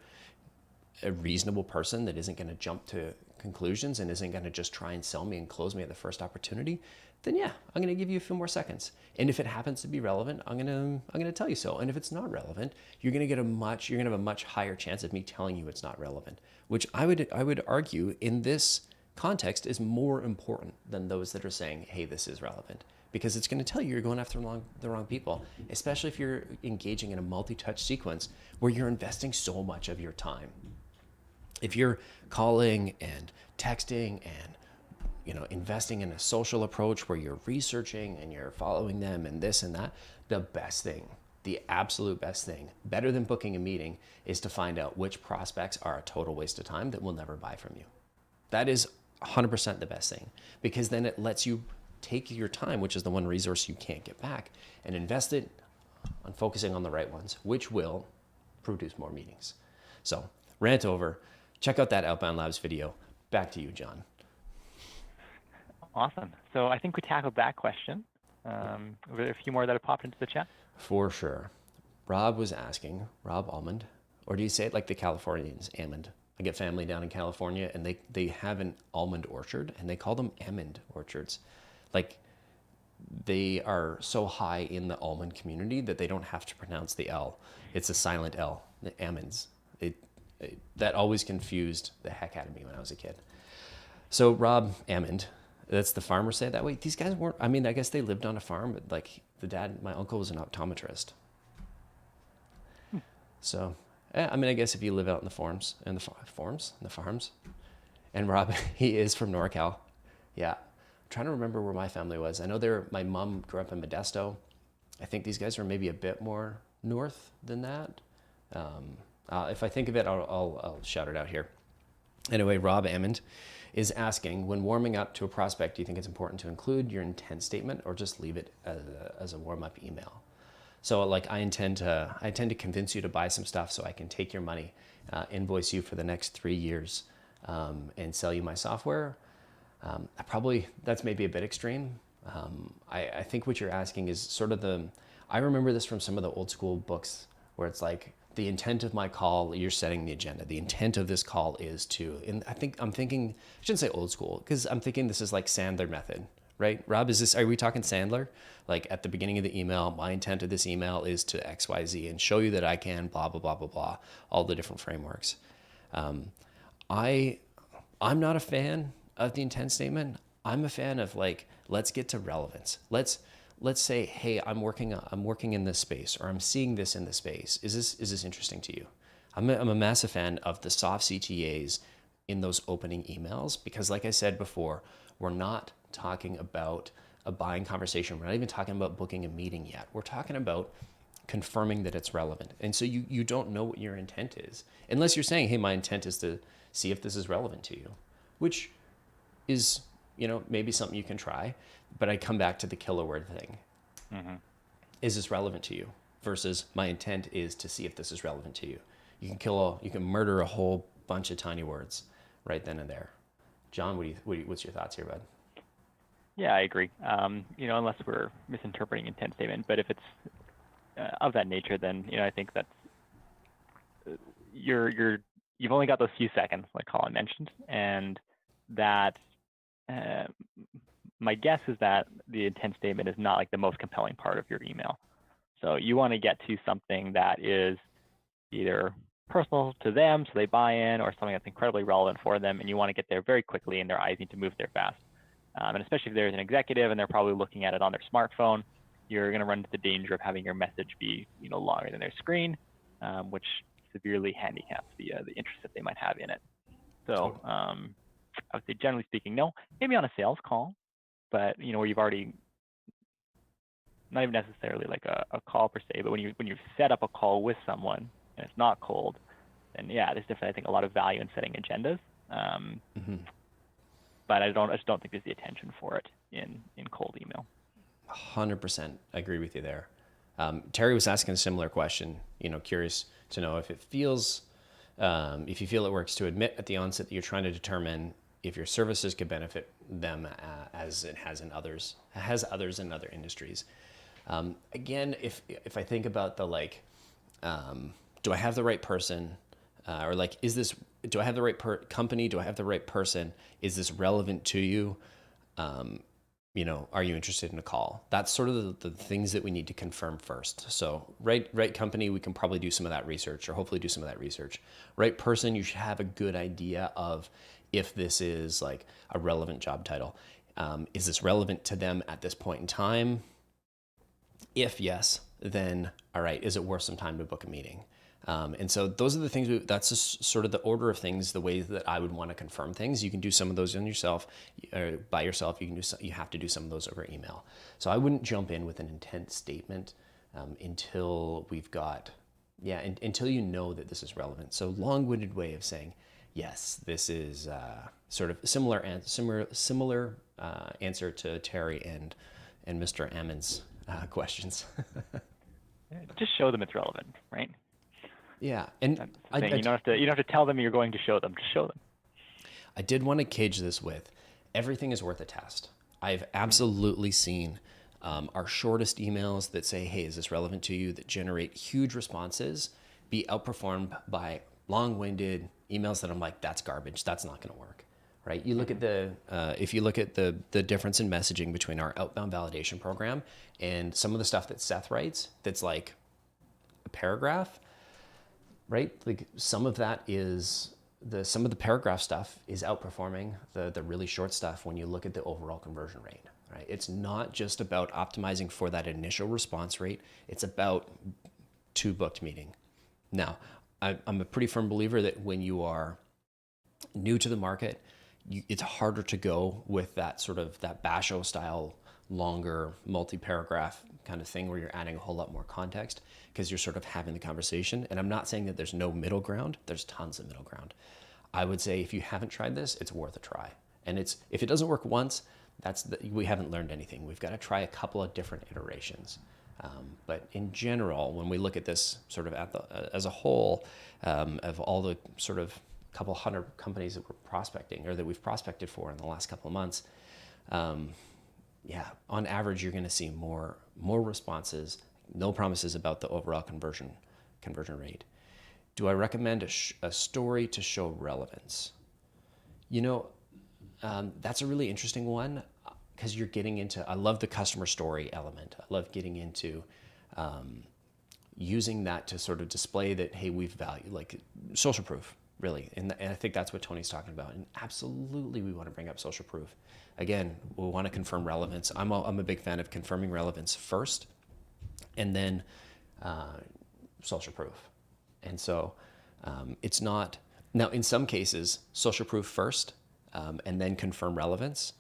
a reasonable person that isn't going to jump to conclusions and isn't going to just try and sell me and close me at the first opportunity, then yeah, I'm going to give you a few more seconds. And if it happens to be relevant, I'm going to tell you so. And if it's not relevant, you're going to have a much higher chance of me telling you it's not relevant, which I would argue in this context is more important than those that are saying, hey, this is relevant, because it's going to tell you you're going after the wrong people, especially if you're engaging in a multi-touch sequence where you're investing so much of your time. If you're calling and texting and investing in a social approach where you're researching and you're following them and this and that, the best thing, the absolute best thing, better than booking a meeting, is to find out which prospects are a total waste of time that will never buy from you. That is 100% the best thing, because then it lets you take your time, which is the one resource you can't get back, and invest it on focusing on the right ones, which will produce more meetings. So, rant over. Check out that Outbound Labs video. Back to you, John. Awesome. So I think we tackled that question. Were there a few more that have popped into the chat? For sure. Rob was asking, Rob Almond, or do you say it like the Californians, almond? I get family down in California and they have an almond orchard and they call them almond orchards. Like they are so high in the almond community that they don't have to pronounce the L. It's a silent L, the almonds. That always confused the heck out of me when I was a kid. So Rob Ammond, that's the farmer, say it that way. These guys weren't, I mean, I guess they lived on a farm, but like the dad, my uncle was an optometrist. So, I mean, I guess if you live out in the farms, and Rob, he is from NorCal. Yeah. I'm trying to remember where my family was. I know my mom grew up in Modesto. I think these guys are maybe a bit more north than that. If I think of it, I'll shout it out here. Anyway, Rob Ammond is asking, when warming up to a prospect, do you think it's important to include your intent statement or just leave it as a warm-up email? So like I intend to convince you to buy some stuff so I can take your money, invoice you for the next 3 years, and sell you my software. That's maybe a bit extreme. I think what you're asking is sort of I remember this from some of the old school books where it's like, the intent of my call, you're setting the agenda. The intent of this call is to, and I shouldn't say old school, because I'm thinking this is like Sandler method, right? Rob, are we talking Sandler? Like at the beginning of the email, my intent of this email is to X, Y, Z and show you that I can blah, blah, blah, blah, blah, all the different frameworks. I'm not a fan of the intent statement. I'm a fan of like, let's get to relevance. Let's say, hey, I'm working in this space, or I'm seeing this in this space. Is this interesting to you? I'm a massive fan of the soft CTAs in those opening emails, because like I said before, we're not talking about a buying conversation. We're not even talking about booking a meeting yet. We're talking about confirming that it's relevant. And so you don't know what your intent is, unless you're saying, hey, my intent is to see if this is relevant to you, which is, maybe something you can try. But I come back to the killer word thing. Mm-hmm. Is this relevant to you? Versus my intent is to see if this is relevant to you. You can murder a whole bunch of tiny words right then and there. John, what's your thoughts here, bud? Yeah, I agree. Unless we're misinterpreting intent statement, but if it's of that nature, then I think that's you've only got those few seconds, like Colin mentioned, and that. My guess is that the intent statement is not like the most compelling part of your email. So you want to get to something that is either personal to them, so they buy in, or something that's incredibly relevant for them, and you want to get there very quickly, and their eyes need to move there fast. And especially if there's an executive and they're probably looking at it on their smartphone, you're going to run into the danger of having your message be longer than their screen, which severely handicaps the interest that they might have in it. So I would say, generally speaking, no. Maybe on a sales call, but where you've already, not even necessarily like a call per se, but when you've set up a call with someone and it's not cold, then yeah, there's definitely, I think, a lot of value in setting agendas. But I just don't think there's the attention for it in cold email. 100% agree with you there. Terry was asking a similar question. Curious to know if you feel it works to admit at the onset that you're trying to determine if your services could benefit them as it has others in other industries. Again, if I think about the do I have the right person, or like, do I have the right company? Do I have the right person? Is this relevant to you? Are you interested in a call? That's sort of the things that we need to confirm first. So right company, we can probably do some of that research, or hopefully do some of that research. Right person, you should have a good idea of if this is like a relevant job title. Is this relevant to them at this point in time? If yes, then all right, is it worth some time to book a meeting? And so those are the things, that's just sort of the order of things, the way that I would want to confirm things. You can do some of those by yourself. You have to do some of those over email. So I wouldn't jump in with an intent statement until until you know that this is relevant. So long-winded way of saying, yes, this is sort of similar answer to Terry and Mr. Ammond's questions. Just show them it's relevant, right? Yeah, and you don't have to tell them you're going to show them. Just show them. I did want to cage this with, everything is worth a test. I've absolutely seen our shortest emails that say, hey, is this relevant to you, that generate huge responses, be outperformed by long-winded emails that I'm like, that's garbage. That's not going to work, right? You look at if you look at the difference in messaging between our outbound validation program and some of the stuff that Seth writes, that's like a paragraph, right? Like some of that is some of the paragraph stuff is outperforming the really short stuff when you look at the overall conversion rate, right? It's not just about optimizing for that initial response rate. It's about to booked meeting. Now, I'm a pretty firm believer that when you are new to the market, it's harder to go with that sort of that basho style, longer multi-paragraph kind of thing where you're adding a whole lot more context because you're sort of having the conversation. And I'm not saying that there's no middle ground. There's tons of middle ground. I would say if you haven't tried this, it's worth a try. And if it doesn't work once, we haven't learned anything. We've got to try a couple of different iterations. But in general, when we look at this sort of as a whole, of all the sort of couple hundred companies that we're prospecting or that we've prospected for in the last couple of months, on average, you're going to see more responses. No promises about the overall conversion rate. Do I recommend a story to show relevance? That's a really interesting one because you're getting into, I love the customer story element. I love getting into using that to sort of display that, hey, we've valued, like social proof, really. And I think that's what Tony's talking about. And absolutely, we want to bring up social proof. Again, we want to confirm relevance. I'm a big fan of confirming relevance first and then social proof. And so it's not, now in some cases, social proof first and then confirm relevance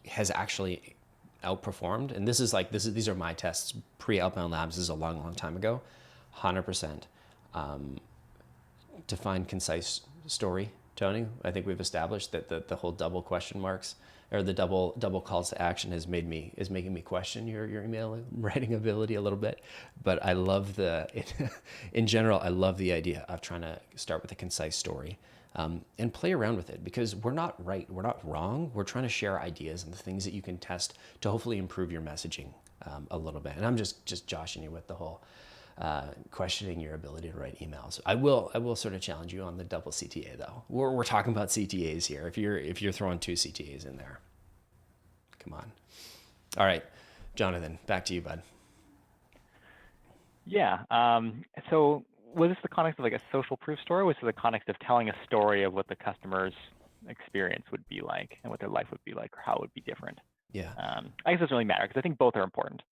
has actually outperformed. And these are my tests. Pre-Outbound Labs is a long, long time ago. 100%. Define concise story, Tony. I think we've established that the whole double question marks or the double calls to action is making me question your email writing ability a little bit. But I love in general, I love the idea of trying to start with a concise story and play around with it because we're not right, we're not wrong. We're trying to share ideas and the things that you can test to hopefully improve your messaging a little bit. And I'm just joshing you with the whole questioning your ability to write emails. I will sort of challenge you on the double CTA though. We're talking about CTAs here. If you're throwing 2 CTAs in there, come on. All right, Jonathan, back to you, bud. Yeah. So was this the context of like a social proof story? Or was it the context of telling a story of what the customer's experience would be like and what their life would be like or how it would be different? Yeah. I guess it doesn't really matter because I think both are important.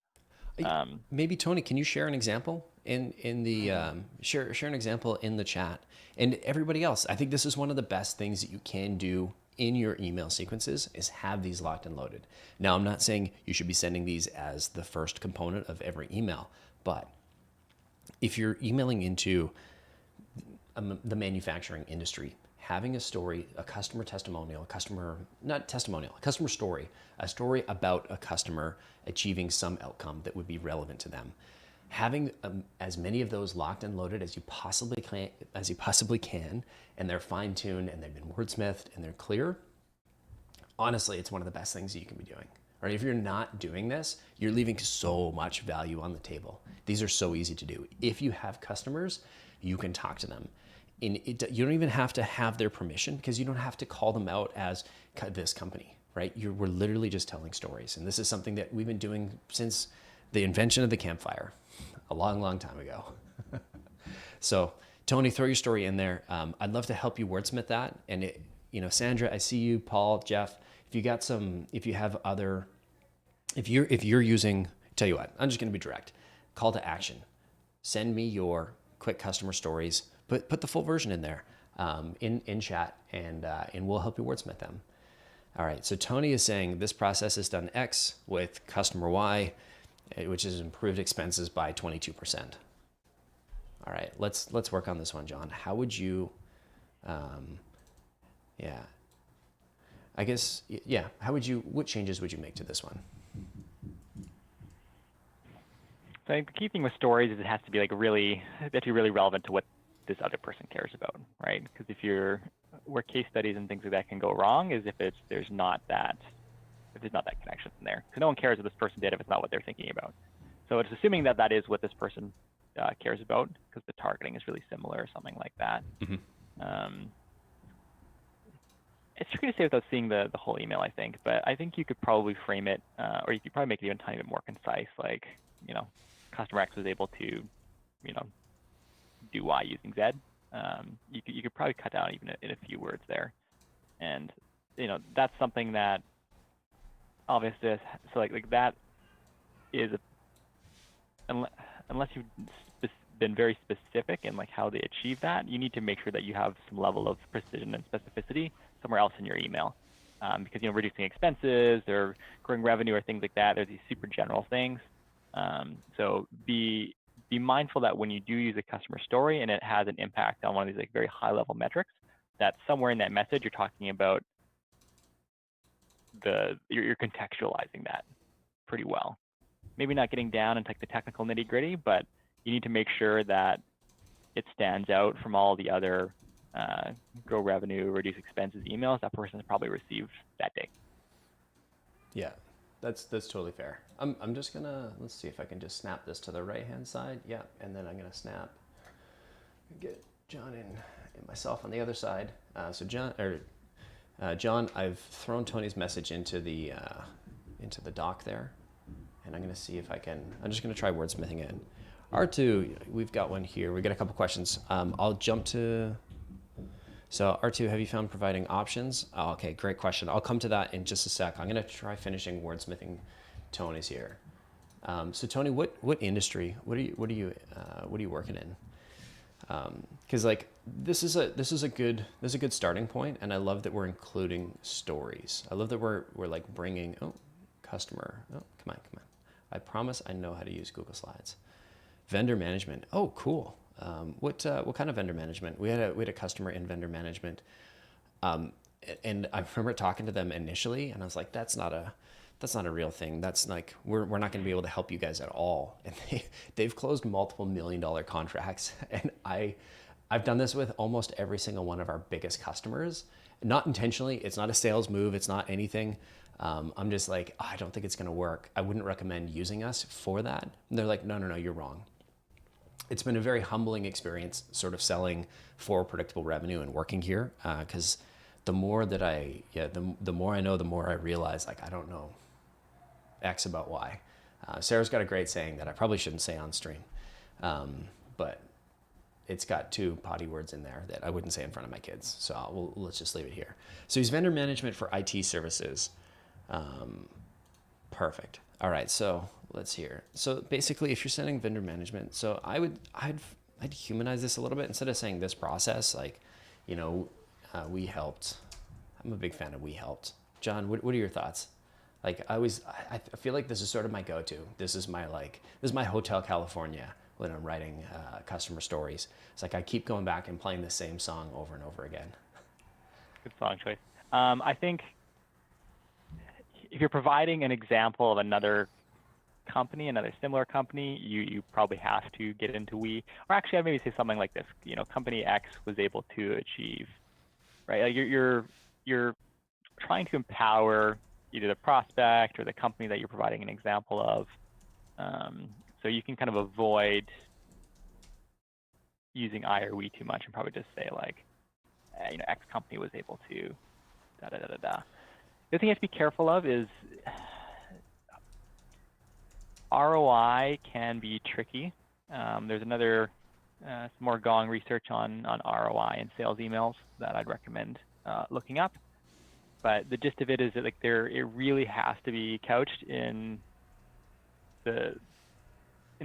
Maybe Tony, can you share an example in the share an example in the chat? And everybody else, I think this is one of the best things that you can do in your email sequences is have these locked and loaded. Now, I'm not saying you should be sending these as the first component of every email, but if you're emailing into the manufacturing industry, having a story, a customer testimonial, a customer story, a story about a customer achieving some outcome that would be relevant to them. Having as many of those locked and loaded as you possibly can, and they're fine-tuned and they've been wordsmithed and they're clear, honestly, it's one of the best things that you can be doing. Right? If you're not doing this, you're leaving so much value on the table. These are so easy to do. If you have customers, you can talk to them. You don't even have to have their permission because you don't have to call them out as this company, right? We're literally just telling stories. And this is something that we've been doing since the invention of the campfire a long, long time ago. So Tony, throw your story in there. I'd love to help you wordsmith that. And Sandra, I see you, Paul, Jeff, if you're using, tell you what, I'm just going to be direct. Call to action. Send me your quick customer stories. Put the full version in there in chat, and we'll help you wordsmith them. All right. So Tony is saying this process has done X with customer Y, which has improved expenses by 22%. All right. Let's work on this one, John. How would you? I guess How would you? What changes would you make to this one? So I think the key thing with stories is it has to be really relevant to what this other person cares about, right? Because where case studies and things like that can go wrong is if there's not that connection in there. Because no one cares what this person did if it's not what they're thinking about. So it's assuming that is what this person cares about because the targeting is really similar or something like that. Mm-hmm. It's tricky to say without seeing the whole email, I think, but I think you could probably frame it, or you could probably make it even a tiny bit more concise, customer X was able to, do Y using Z. you could probably cut down even in a few words there. And, that's something that obviously, so like that is, unless you've been very specific in like how they achieve that, you need to make sure that you have some level of precision and specificity somewhere else in your email. Because, reducing expenses or growing revenue or things like that, there's these super general things. So be mindful that when you do use a customer story and it has an impact on one of these like very high level metrics, that somewhere in that message you're talking about you're contextualizing that pretty well. Maybe not getting down into like the technical nitty gritty, but you need to make sure that it stands out from all the other grow revenue, reduce expenses emails that person has probably received that day. Yeah, that's totally fair. I'm just gonna, let's see if I can just snap this to the right hand side. Yeah, and then I'm gonna snap, get John and myself on the other side. So John, I've thrown Tony's message into the doc there, and I'm gonna see if I can. I'm just gonna try wordsmithing it. R2, we've got one here. We got a couple questions. I'll jump to. So R2, have you found providing options? Oh, okay, great question. I'll come to that in just a sec. I'm gonna try finishing wordsmithing Tony's here. So Tony, what industry? What are you working in? Because like this is a good starting point, and I love that we're including stories. I love that we're like bringing customer. Oh, come on. I promise I know how to use Google Slides. Vendor management. Oh, cool. What kind of vendor management? We had a customer in vendor management, and I remember talking to them initially, and I was like, that's not a real thing. That's like we're not going to be able to help you guys at all. And they've closed multiple $1 million contracts, and I've done this with almost every single one of our biggest customers. Not intentionally. It's not a sales move. It's not anything. I'm just like, I don't think it's going to work. I wouldn't recommend using us for that. And they're like, no, you're wrong. It's been a very humbling experience sort of selling for predictable revenue and working here. Cause the more that the more I know, the more I realize like, I don't know X about Y. Sarah's got a great saying that I probably shouldn't say on stream. But it's got 2 potty words in there that I wouldn't say in front of my kids. So let's just leave it here. So he's vendor management for IT services. Perfect. All right, so let's hear. So basically, if you're sending vendor management, so I'd humanize this a little bit instead of saying this process. Like, we helped. I'm a big fan of we helped. John, what are your thoughts? Like, I feel like this is sort of my go-to. This is my Hotel California when I'm writing customer stories. It's like I keep going back and playing the same song over and over again. Good song choice. I think if you're providing an example of another company, another similar company, you probably have to get into we. Or actually, I'd maybe say something like this. Company X was able to achieve, right? Like you're trying to empower either the prospect or the company that you're providing an example of. So you can kind of avoid using I or we too much and probably just say like, X company was able to da da da da da. The other thing you have to be careful of is ROI can be tricky. There's some more Gong research on ROI and sales emails that I'd recommend looking up. But the gist of it is that like it really has to be couched in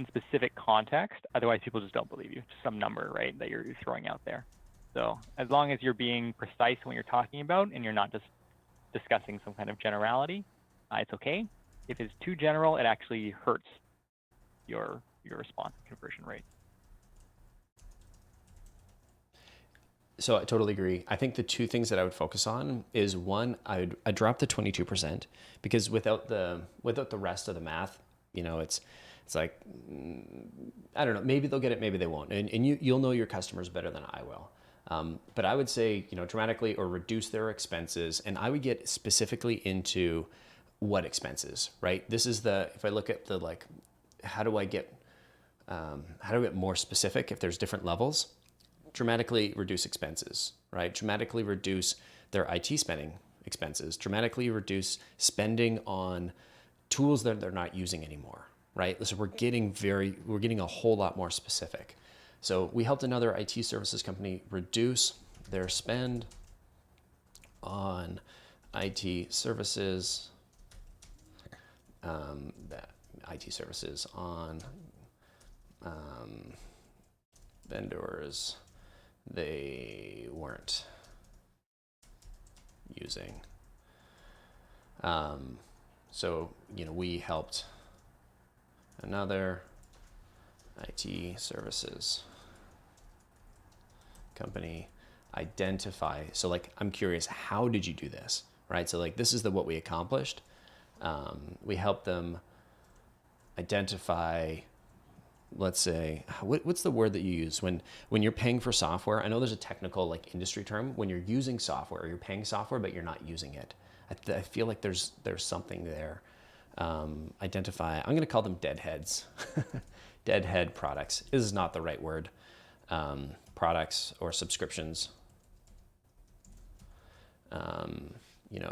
specific context. Otherwise, people just don't believe you. Just some number, right, that you're throwing out there. So as long as you're being precise in what you're talking about and you're not just discussing some kind of generality, it's okay. If it's too general, it actually hurts your response conversion rate. So I totally agree. I think the 2 things that I would focus on is one, I'd drop the 22% because without the rest of the math, it's like, I don't know, maybe they'll get it, maybe they won't. And you'll know your customers better than I will. But I would say, dramatically or reduce their expenses. And I would get specifically into what expenses, right? This is if I look at the, like, how do I get more specific if there's different levels? Dramatically reduce expenses, right? Dramatically reduce their IT spending expenses, dramatically reduce spending on tools that they're not using anymore, right? So we're getting a whole lot more specific. So we helped another IT services company reduce their spend on IT services, on vendors they weren't using. So, we helped another IT services company identify. So like, I'm curious, how did you do this? Right? So like, this is what we accomplished. We helped them identify, let's say, what's the word that you use when you're paying for software? I know there's a technical like industry term when you're using software, or you're paying software, but you're not using it. I feel like there's something there. Identify, I'm going to call them deadheads. Deadhead products. This is not the right word. Products or subscriptions.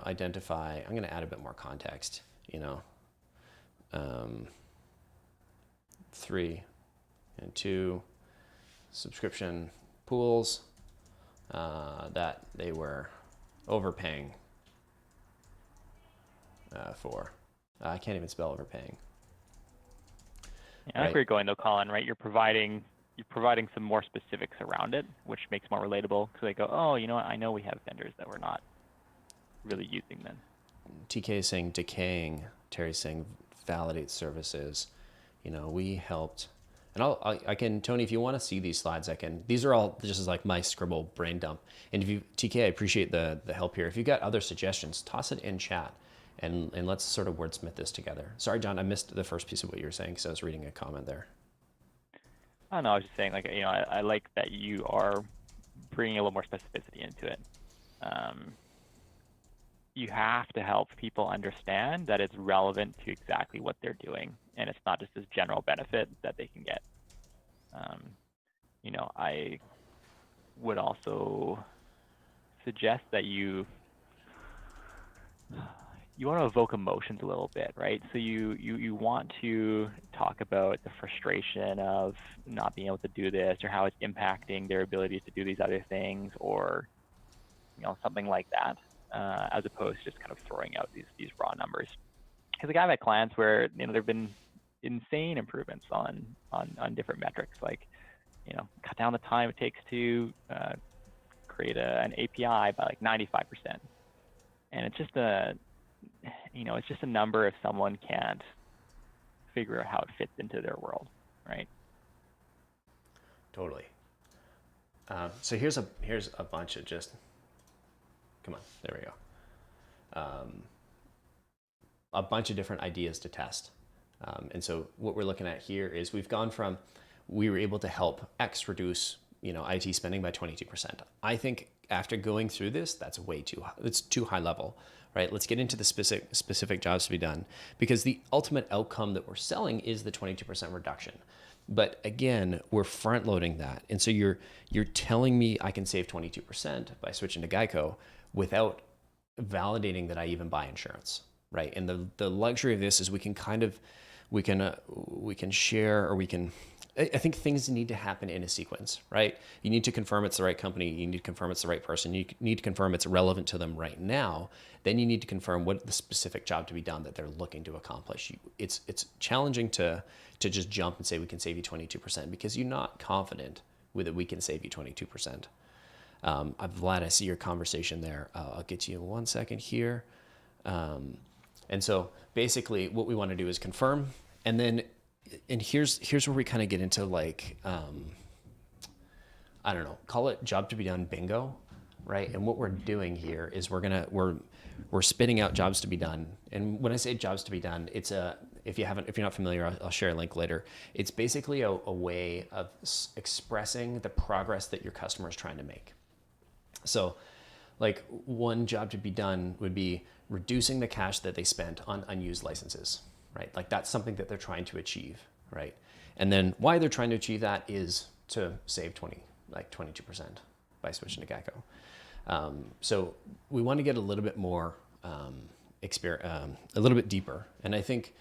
Identify, I'm going to add a bit more context, 3 and 2 subscription pools that they were overpaying for. I can't even spell overpaying. Yeah, I like where you're going though, Colin, right? You're providing some more specifics around it, which makes more relatable, because they go, oh, you know what? I know we have vendors that we're not really using then. TK is saying decaying. Terry's saying validate services. We helped, and I can, Tony, if you want to see these slides, these are all just like my scribble brain dump. And if you, TK, I appreciate the help here. If you've got other suggestions, toss it in chat. And let's sort of wordsmith this together. Sorry, John, I missed the first piece of what you were saying because I was reading a comment there. Oh, no, I was just saying, like, I like that you are bringing a little more specificity into it. You have to help people understand that it's relevant to exactly what they're doing, and it's not just this general benefit that they can get. I would also suggest that you want to evoke emotions a little bit, right? So you want to talk about the frustration of not being able to do this, or how it's impacting their ability to do these other things, or something like that, as opposed to just kind of throwing out these raw numbers. Because I've had clients where there've been insane improvements on different metrics, like cut down the time it takes to create an API by like 95%, and it's just it's just a number if someone can't figure out how it fits into their world, right? Totally. So here's a bunch of just, come on, there we go. A bunch of different ideas to test. And so what we're looking at here is we've gone from, we were able to help X reduce, IT spending by 22%. I think after going through this, that's it's too high level, right? Let's get into the specific jobs to be done, because the ultimate outcome that we're selling is the 22% reduction. But again, we're front loading that. And so you're telling me I can save 22% by switching to Geico without validating that I even buy insurance, right? And the luxury of this is we can share, or I think things need to happen in a sequence, right? You need to confirm it's the right company. You need to confirm it's the right person. You need to confirm it's relevant to them right now. Then you need to confirm what the specific job to be done that they're looking to accomplish. It's challenging to just jump and say we can save you 22% because you're not confident with it. We can save you 22%. I'm glad I see your conversation there. I'll get to you in 1 second here. And so basically what we want to do is confirm, and here's where we kind of get into like, I don't know, call it job to be done bingo, right? And what we're doing here is we're spitting out jobs to be done. And when I say jobs to be done, it's if you're not familiar, I'll share a link later. It's basically a way of expressing the progress that your customer is trying to make. So like one job to be done would be reducing the cash that they spent on unused licenses, right? Like that's something that they're trying to achieve, right? And then why they're trying to achieve that is to save 22% by switching to Geico. So we want to get a little bit more a little bit deeper. And I think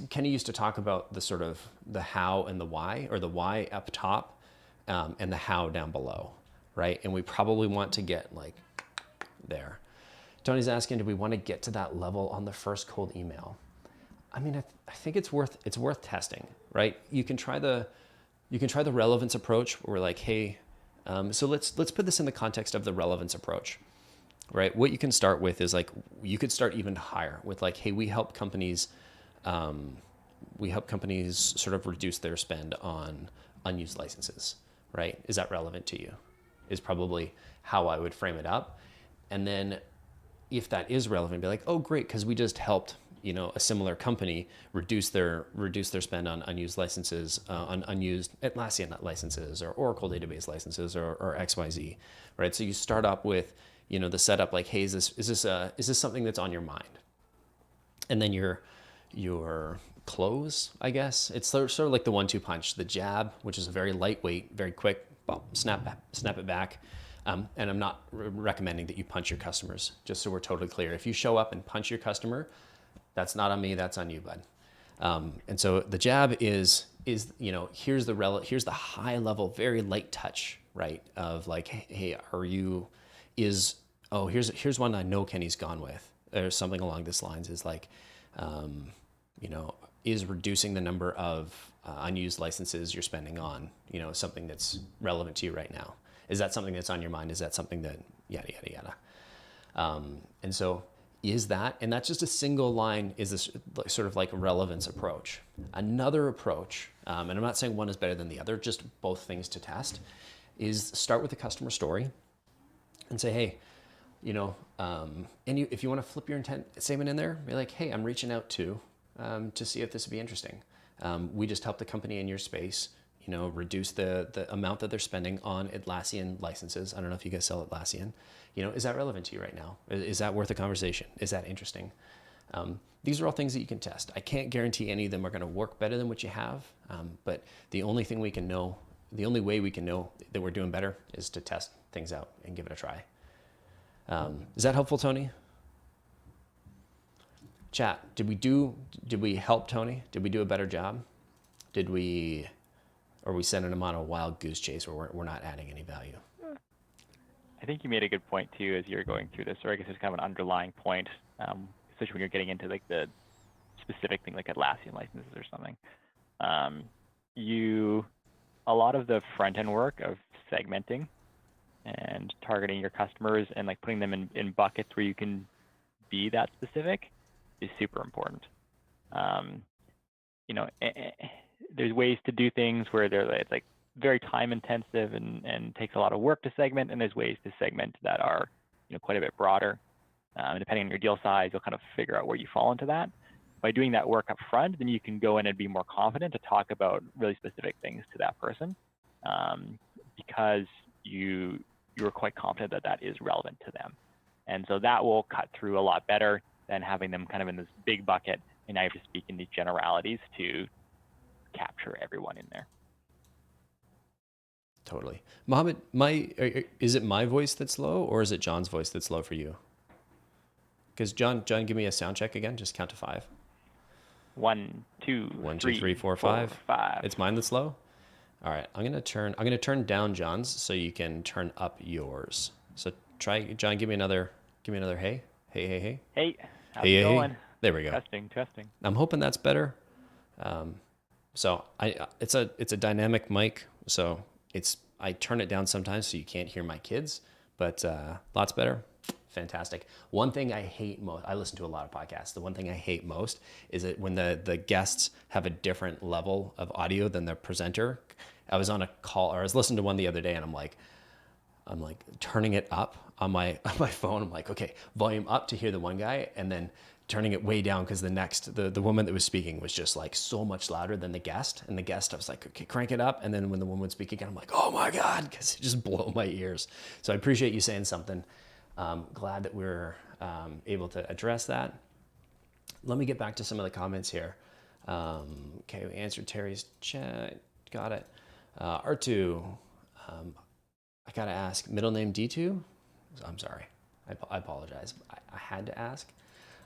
Kenny used to talk about the sort of the how and the why, or the why up top, and the how down below, right? And we probably want to get like there. Tony's asking, do we want to get to that level on the first cold email? I mean, I think it's worth testing, right? You can try the relevance approach where we're like, hey, so let's put this in the context of the relevance approach, right? What you can start with is like, you could start even higher with like, hey, we help companies sort of reduce their spend on unused licenses, right? Is that relevant to you? Is probably how I would frame it up. And then if that is relevant, be like, oh, great, because we just helped, a similar company reduce their spend on unused licenses, on unused Atlassian licenses or Oracle database licenses or XYZ, right? So you start up with, the setup like, hey, is this something that's on your mind? And then your close, I guess, it's sort of like the 1-2 punch, the jab, which is a very lightweight, very quick, snap it back. And I'm not recommending that you punch your customers, just so we're totally clear. If you show up and punch your customer, that's not on me, that's on you, bud. And so the jab is here's the high level, very light touch, right? Of like, hey, here's one I know Kenny's gone with, or something along this lines is like, is reducing the number of unused licenses you're spending on, something that's relevant to you right now. Is that something that's on your mind? Is that something that yada, yada, yada. And so is that, and that's just a single line, is this sort of like a relevance approach. Another approach, and I'm not saying one is better than the other, just both things to test, is start with a customer story and say, hey, if you want to flip your intent statement in there, be like, hey, I'm reaching out to see if this would be interesting. We just helped the company in your space, reduce the amount that they're spending on Atlassian licenses. I don't know if you guys sell Atlassian. Is that relevant to you right now? Is that worth a conversation? Is that interesting? These are all things that you can test. I can't guarantee any of them are going to work better than what you have, but the only way we can know that we're doing better is to test things out and give it a try. Is that helpful, Tony? Chat, did we help Tony? Did we do a better job? Or we sending him on a wild goose chase where we're not adding any value? I think you made a good point too as you're going through this, or I guess there's kind of an underlying point, especially when you're getting into like the specific thing like Atlassian licenses or something. A lot of the front end work of segmenting and targeting your customers and like putting them in buckets where you can be that specific is super important. There's ways to do things where it's like very time intensive and takes a lot of work to segment, and there's ways to segment that are quite a bit broader. And depending on your deal size, you'll kind of figure out where you fall into that. By doing that work up front, then you can go in and be more confident to talk about really specific things to that person, because you're quite confident that is relevant to them. And so that will cut through a lot better than having them kind of in this big bucket, and now you have to speak in these generalities to capture everyone in there. Totally. Mohammed, is it my voice that's low, or is it John's voice that's low for you? Because John, give me a sound check again. Just count to 5. 1, 2, 1, 3, 2, 3, 4, 5. It's mine that's low. All right, I'm gonna turn down John's so you can turn up yours. So try, John. Give me another hey. Hey. Hey, how's it going? Hey. There we go. Testing. I'm hoping that's better. So it's a dynamic mic, so I turn it down sometimes so you can't hear my kids, but lots better. Fantastic. One thing I hate most, I listen to a lot of podcasts. The one thing I hate most is that when the guests have a different level of audio than the presenter. I was on a call, or I was listening to one the other day, and I'm like turning it up on my phone. I'm like, okay, volume up to hear the one guy, and then turning it way down because the woman that was speaking was just like so much louder than the guest. And the guest, I was like, okay, crank it up. And then when the woman would speak again, I'm like, oh my God, because it just blew my ears. So I appreciate you saying something. Glad that we're able to address that. Let me get back to some of the comments here. Okay, we answered Terry's chat. Got it. R2, I gotta ask, middle name D2? I'm sorry, I apologize. I had to ask.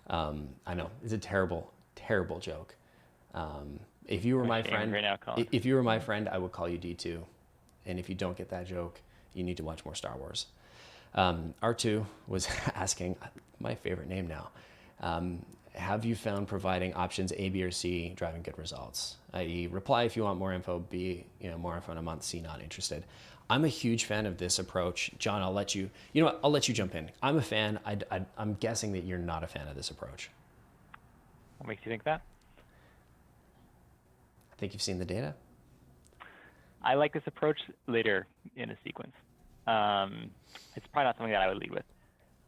I know, it's a terrible, terrible joke. If you were my friend, I would call you D2. And if you don't get that joke, you need to watch more Star Wars. R2 was asking, my favorite name now, have you found providing options A, B, or C driving good results? I.e., reply if you want more info, B, more info in a month, C, not interested. I'm a huge fan of this approach. John, I'll let you, I'll let you jump in. I'm a fan. I'm guessing that you're not a fan of this approach. What makes you think that? I think you've seen the data. I like this approach later in a sequence. It's probably not something that I would lead with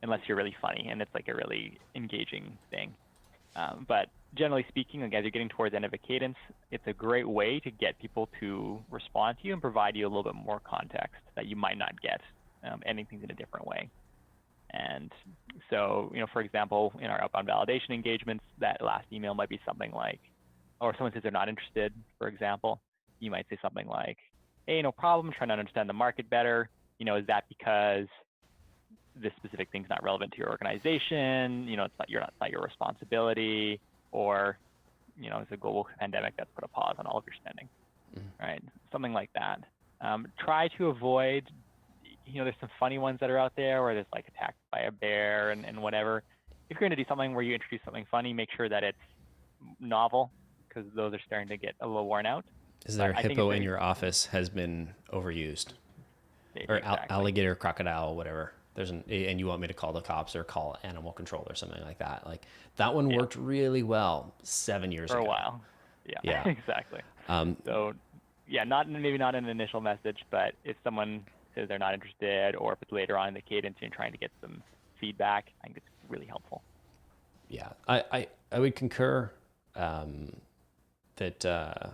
unless you're really funny and it's like a really engaging thing. But generally speaking, like as you're getting towards the end of a cadence, it's a great way to get people to respond to you and provide you a little bit more context that you might not get ending things in a different way. And so, for example, in our outbound validation engagements, that last email might be something like, or someone says they're not interested, for example, you might say something like, hey, no problem, I'm trying to understand the market better. Is that because this specific thing's not relevant to your organization? It's not your responsibility, or it's a global pandemic that's put a pause on all of your spending, right? Something like that. Try to avoid, there's some funny ones that are out there where there's like attacked by a bear and whatever. If you're going to do something where you introduce something funny, make sure that it's novel, because those are starting to get a little worn out. Is there a hippo in your office has been overused? Or exactly. Alligator, crocodile, whatever. And you want me to call the cops or call animal control or something like that. Like that one worked really well 7 years ago. For a while. Yeah. Exactly. So maybe not an initial message, but if someone says they're not interested, or if it's later on in the cadence and you're trying to get some feedback, I think it's really helpful. Yeah, I would concur that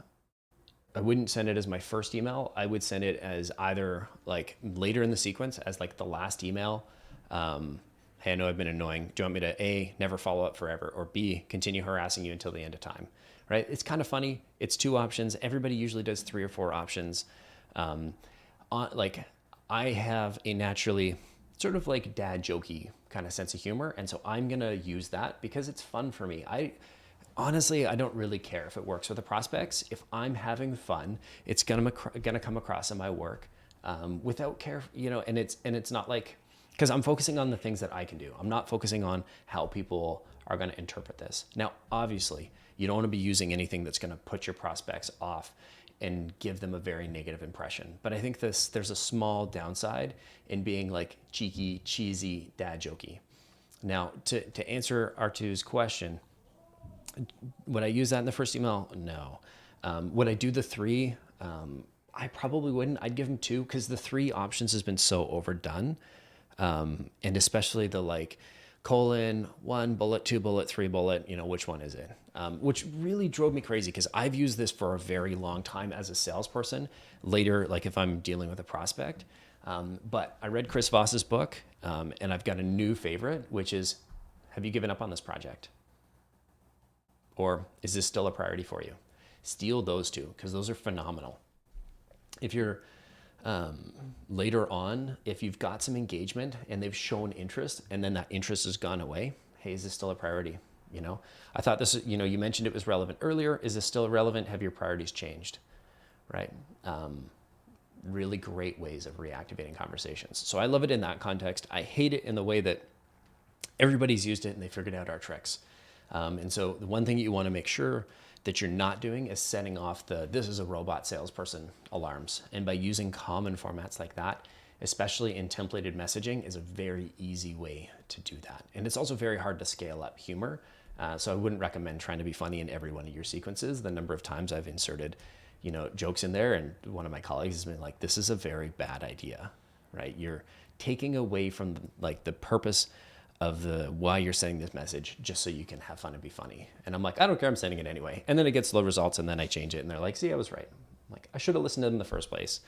I wouldn't send it as my first email. I would send it as either like later in the sequence as like the last email. Hey, I know I've been annoying. Do you want me to A, never follow up forever, or B, continue harassing you until the end of time, right? It's kind of funny. It's 2 options. Everybody usually does 3 or 4 options. Like I have a naturally sort of like dad jokey kind of sense of humor. And so I'm going to use that because it's fun for me. Honestly, I don't really care if it works with the prospects. If I'm having fun, it's gonna come across in my work without care, and it's not like, because I'm focusing on the things that I can do. I'm not focusing on how people are gonna interpret this. Now, obviously, you don't wanna be using anything that's gonna put your prospects off and give them a very negative impression. But I think there's a small downside in being like cheeky, cheesy, dad jokey. Now, to answer R2's question, would I use that in the first email? No. Would I do the 3? I probably wouldn't. I'd give them 2 because the 3 options has been so overdone. And especially the like colon, 1 bullet, 2 bullet, 3 bullet, which one is it? Which really drove me crazy because I've used this for a very long time as a salesperson. Later, like if I'm dealing with a prospect. But I read Chris Voss's book and I've got a new favorite, which is, have you given up on this project? Or is this still a priority for you? Steal those 2 because those are phenomenal. If you're later on, if you've got some engagement and they've shown interest and then that interest has gone away, hey, is this still a priority? I thought this, you mentioned it was relevant earlier. Is this still relevant? Have your priorities changed? Right? Really great ways of reactivating conversations. So I love it in that context. I hate it in the way that everybody's used it and they figured out our tricks. And so the one thing you want to make sure that you're not doing is setting off this is a robot salesperson alarms. And by using common formats like that, especially in templated messaging, is a very easy way to do that. And it's also very hard to scale up humor. So I wouldn't recommend trying to be funny in every one of your sequences. The number of times I've inserted, jokes in there, and one of my colleagues has been like, this is a very bad idea, right? You're taking away from the purpose of why you're sending this message just so you can have fun and be funny. And I'm like, I don't care, I'm sending it anyway. And then it gets low results and then I change it and they're like, see, I was right. I'm like, I should have listened to them in the first place.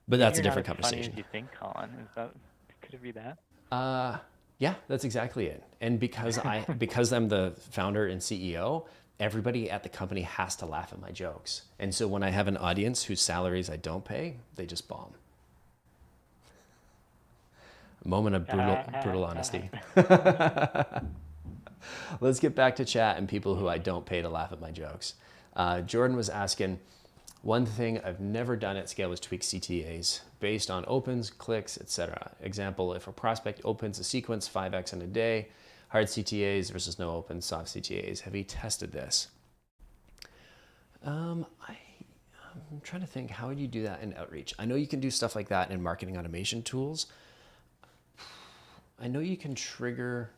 But that's a different conversation. Funny as you think, Colin. Could it be that? Yeah, that's exactly it. And because I'm the founder and CEO, everybody at the company has to laugh at my jokes. And so when I have an audience whose salaries I don't pay, they just bomb. Moment of brutal honesty. Let's get back to chat and people who I don't pay to laugh at my jokes. Jordan was asking, One thing I've never done at scale was tweak CTAs based on opens, clicks, etc. Example, if a prospect opens a sequence 5x in a day, hard CTAs versus no opens, soft CTAs. Have you tested this? I'm trying to think, how would you do that in outreach? I know you can do stuff like that in marketing automation tools. I know you can trigger,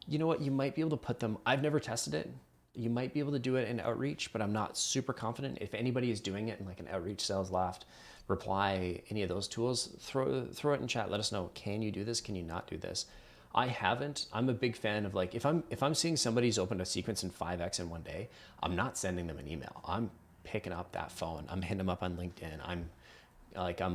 you know what, you might be able to put them, I've never tested it. You might be able to do it in outreach, but I'm not super confident. If anybody is doing it in like an outreach, sales loft, reply, any of those tools, throw it in chat. Let us know, can you do this? Can you not do this? I haven't. I'm a big fan of like, if I'm seeing somebody's opened a sequence in 5x in one day, I'm not sending them an email. I'm picking up that phone. I'm hitting them up on LinkedIn. I'm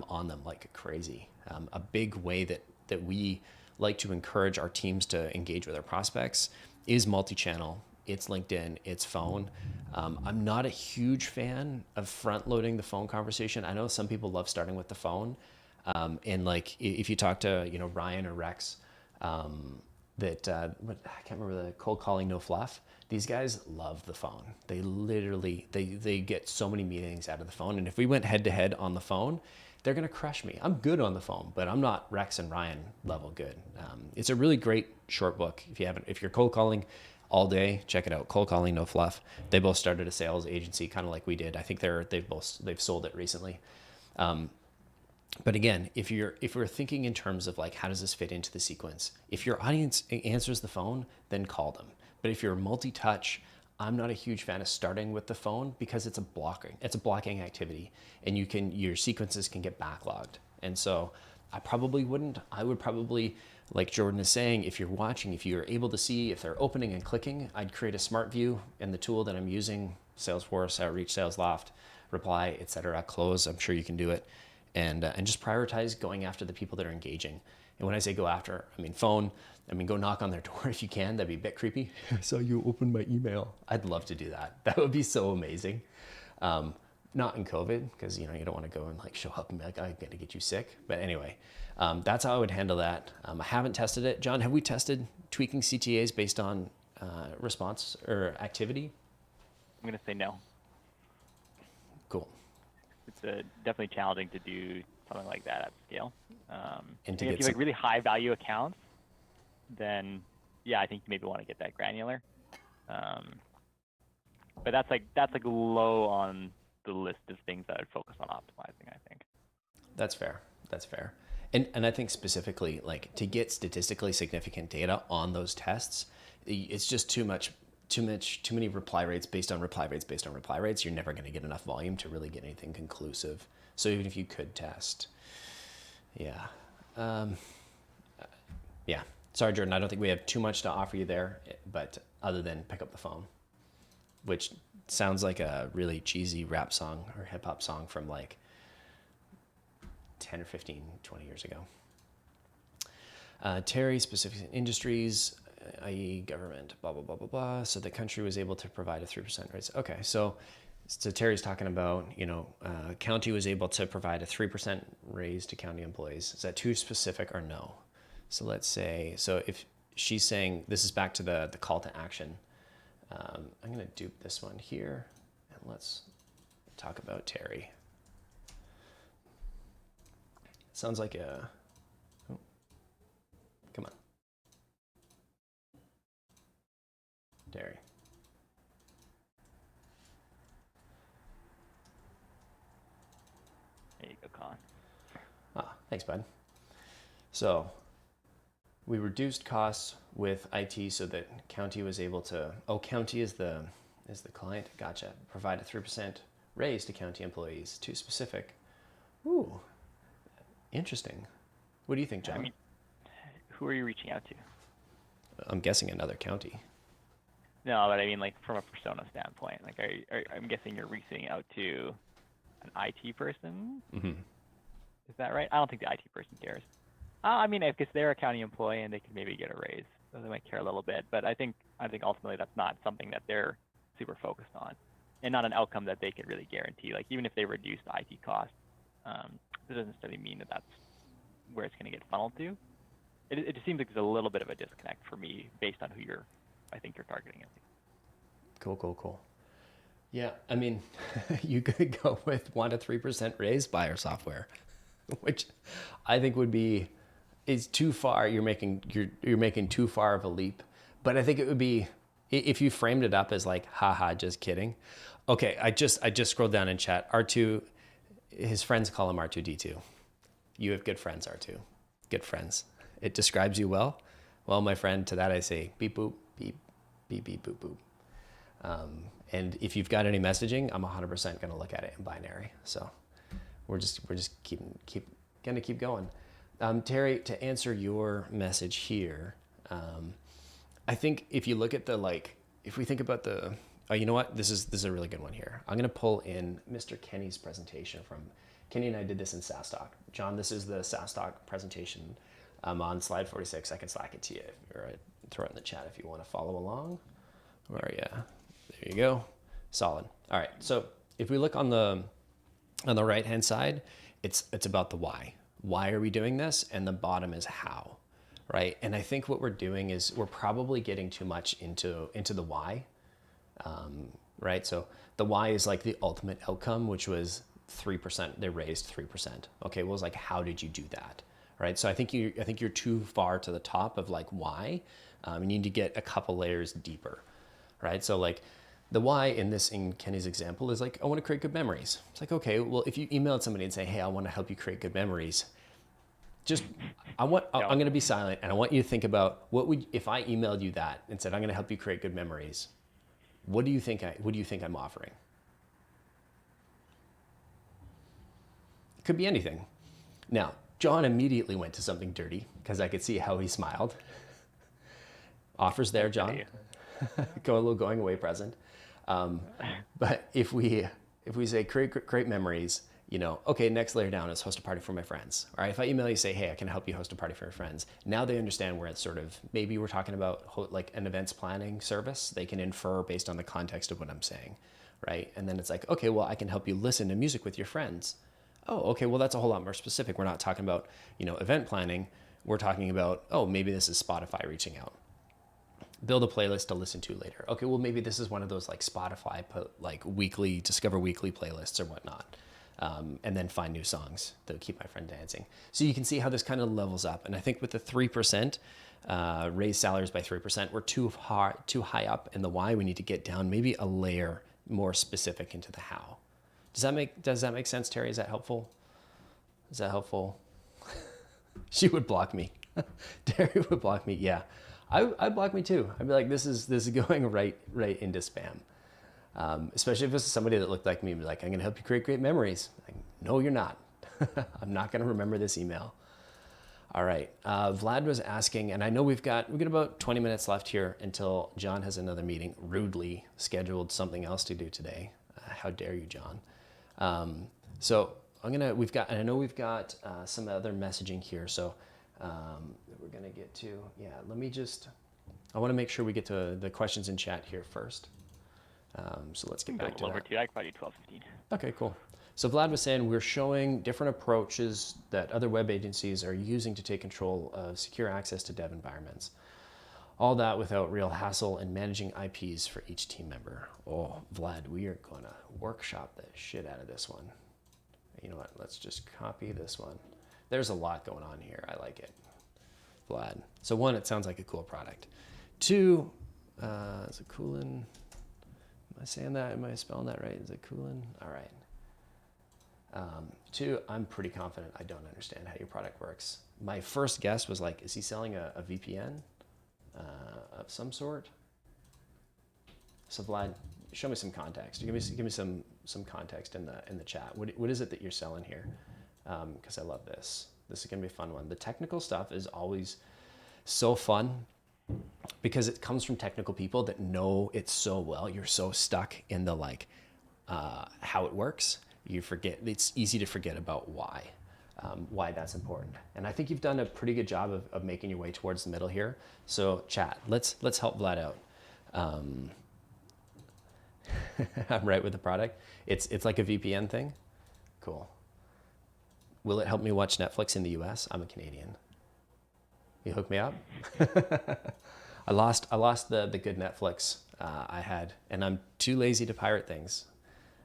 on them like crazy. A big way that we like to encourage our teams to engage with our prospects is multi-channel. It's LinkedIn, it's phone. I'm not a huge fan of front loading the phone conversation. I know some people love starting with the phone. And like, if you talk to, Ryan or Rex, I can't remember, the cold calling, no fluff. These guys love the phone. They literally, they get so many meetings out of the phone. And if we went head to head on the phone, they're going to crush me. I'm good on the phone, but I'm not Rex and Ryan level good. It's a really great short book. If you're cold calling all day, check it out. Cold calling, no fluff. They both started a sales agency, kind of like we did. I think they've sold it recently. But again, if we're thinking in terms of like, how does this fit into the sequence? If your audience answers the phone, then call them. But if you're multi-touch, I'm not a huge fan of starting with the phone because it's a blocking activity, and your sequences can get backlogged. And so I would probably, like Jordan is saying, if you're watching, if you're able to see if they're opening and clicking, I'd create a smart view in the tool that I'm using, Salesforce, Outreach, Sales Loft, Reply, etc. Close, I'm sure you can do it. And just prioritize going after the people that are engaging. And when I say go after, I mean phone. I mean, go knock on their door if you can. That'd be a bit creepy. I saw you open my email. I'd love to do that. That would be so amazing. Not in COVID, because you don't want to go and like show up and be like, I'm gonna get you sick. But anyway, that's how I would handle that. I haven't tested it. John, have we tested tweaking CTAs based on response or activity? I'm going to say no. Cool. It's definitely challenging to do something like that at scale. And to if you have like really high value accounts, then yeah, I think you maybe want to get that granular. But that's like low on the list of things that I'd focus on optimizing, I think. That's fair. That's fair. And I think specifically, like, to get statistically significant data on those tests, it's just too many reply rates based on reply rates based on reply rates. You're never going to get enough volume to really get anything conclusive. So even if you could test, yeah. Yeah. Sorry, Jordan, I don't think we have too much to offer you there, but other than pick up the phone, which sounds like a really cheesy rap song or hip hop song from like 10 or 15, 20 years ago. Terry, specific industries, i.e. government, blah, blah, blah, blah, blah. So the country was able to provide a 3% raise. Okay, so Terry's talking about, county was able to provide a 3% raise to county employees. Is that too specific or no? So let's say, so if she's saying, this is back to the call to action. I'm going to dupe this one here, and let's talk about Terry. Sounds like a, oh, come on. Terry. There you go, Colin. Thanks, bud. So we reduced costs with IT so that county was able to, county is the client, gotcha. Provide a 3% raise to county employees. Too specific. Ooh, interesting. What do you think, John? I mean, who are you reaching out to? I'm guessing another county. No, but I mean, like from a persona standpoint, like I'm guessing you're reaching out to an IT person. Mm-hmm. Is that right? I don't think the IT person cares. I mean, I guess they're a county employee and they could maybe get a raise, so they might care a little bit. But I think ultimately that's not something that they're super focused on, and not an outcome that they could really guarantee. Like even if they reduce the IT costs, it doesn't necessarily mean that that's where it's going to get funneled to. It just seems like there's a little bit of a disconnect for me based on who I think you're targeting. Cool. Yeah, I mean, you could go with 1 to 3% raise buyer software, which I think would be is too far. You're making too far of a leap. But I think it would be if you framed it up as like, haha, just kidding. Okay, I just scrolled down in chat. R2, his friends call him R2D2. You have good friends, R2. Good friends. It describes you well. Well, my friend, to that I say beep boop, beep, beep, beep, boop, boop. And if you've got any messaging, I'm 100% going to look at it in binary. So we're just gonna keep going. Terry, to answer your message here, I think if you look at if we think about oh, you know what? This is a really good one here. I'm gonna pull in Mr. Kenny's presentation from Kenny and I did this in SaaStock. John, this is the SaaStock presentation. On slide 46. I can Slack it to you, or throw it in the chat if you want to follow along. Where are you? There you go. Solid. All right. So if we look on the right hand side, it's about the why. Why are we doing this? And the bottom is how, right? And I think what we're doing is we're probably getting too much into the why, right? So the why is like the ultimate outcome, which was 3%. They raised 3%. Okay. Well, it's like, how did you do that? Right. So I think you're too far to the top of like why. You need to get a couple layers deeper, right? So like the why in Kenny's example is like, I want to create good memories. It's like, okay, well, if you emailed somebody and say, hey, I want to help you create good memories, I'm going to be silent and I want you to think about if I emailed you that and said, I'm going to help you create good memories, what do you think I'm offering? It could be anything. Now, John immediately went to something dirty because I could see how he smiled. Offers there, John. Go a little going away present. But if we say create memories, okay, next layer down is host a party for my friends. All right, if I email you say, hey, I can help you host a party for your friends. Now they understand where it's sort of, maybe we're talking about like an events planning service. They can infer based on the context of what I'm saying, right? And then it's like, okay, well, I can help you listen to music with your friends. Oh, okay, well, that's a whole lot more specific. We're not talking about, event planning. We're talking about, oh, maybe this is Spotify reaching out. Build a playlist to listen to later. Okay, well, maybe this is one of those like Spotify, like discover weekly playlists or whatnot. And then find new songs that keep my friend dancing. So you can see how this kind of levels up. And I think with the 3%, raise salaries by 3%, we're too high up in the why. We need to get down maybe a layer more specific into the how. Does that make sense, Terry? Is that helpful? She would block me. Terry would block me. Yeah, I'd block me too. I'd be like, this is going right into spam. Especially if it's somebody that looked like me, be like, I'm gonna help you create great memories. Like, no, you're not. I'm not gonna remember this email. All right, Vlad was asking, and I know we've got about 20 minutes left here until John has another meeting, rudely scheduled something else to do today. How dare you, John? So I know we've got some other messaging here. So we're gonna get to, I wanna make sure we get to the questions in chat here first. So let's get back to that. I can probably do 12:15. Okay, cool. So Vlad was saying we're showing different approaches that other web agencies are using to take control of secure access to dev environments. All that without real hassle and managing IPs for each team member. Oh, Vlad, we are gonna workshop the shit out of this one. You know what, let's just copy this one. There's a lot going on here, I like it. Vlad. So one, it sounds like a cool product. Two, is it coolin'? Am I saying that? Am I spelling that right? Is it coolin'? All right. Two, I'm pretty confident I don't understand how your product works. My first guess was like, is he selling a VPN of some sort? So Vlad, show me some context. Give me some context in the chat. What is it that you're selling here? Because I love this. This is gonna be a fun one. The technical stuff is always so fun because it comes from technical people that know it so well. You're so stuck in the how it works. You forget. It's easy to forget about why that's important. And I think you've done a pretty good job of making your way towards the middle here. So chat, let's help Vlad out. I'm right with the product. It's like a VPN thing. Cool. Will it help me watch Netflix in the US? I'm a Canadian. You hook me up? I lost the good Netflix and I'm too lazy to pirate things.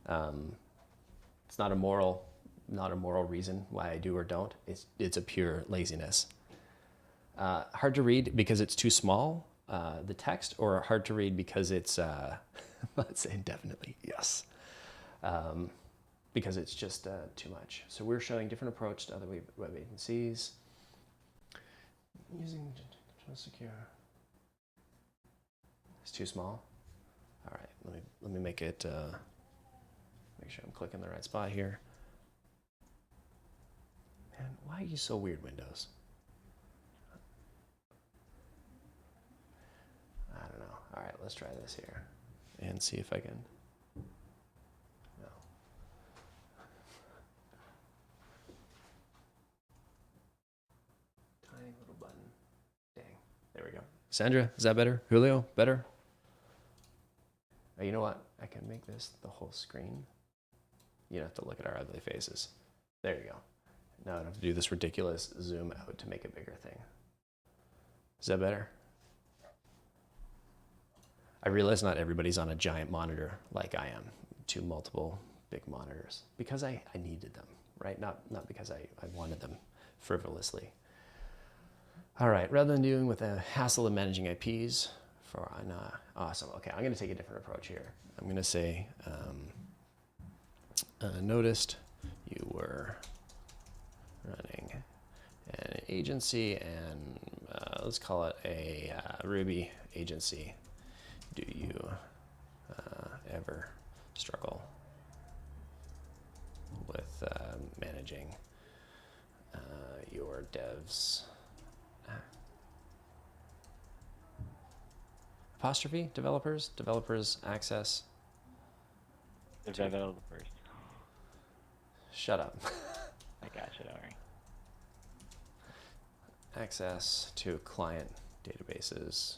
It's not a moral reason why I do or don't. It's a pure laziness. Hard to read because it's too small, the text, or hard to read because it's, let's say indefinitely, yes. Because it's just too much. So we're showing different approach to other web agencies. Using secure. It's too small. All right, let me make it, make sure I'm clicking the right spot here. Man, why are you so weird, Windows? I don't know. All right, let's try this here and see if I can. No. Tiny little button. Dang. There we go. Sandra, is that better? Julio, better? Oh, you know what? I can make this the whole screen. You don't have to look at our ugly faces. There you go. Now I don't have to do this ridiculous zoom out to make a bigger thing. Is that better? I realize not everybody's on a giant monitor like I am, two multiple big monitors, because I needed them, right? Not because I wanted them frivolously. All right, rather than dealing with the hassle of managing IPs, awesome. Okay, I'm gonna take a different approach here. I'm gonna say, noticed you were running an agency and let's call it a Ruby agency. Do you ever struggle with managing your devs? Apostrophe, developers access. Developers. Shut up. I gotcha, don't worry. Access to client databases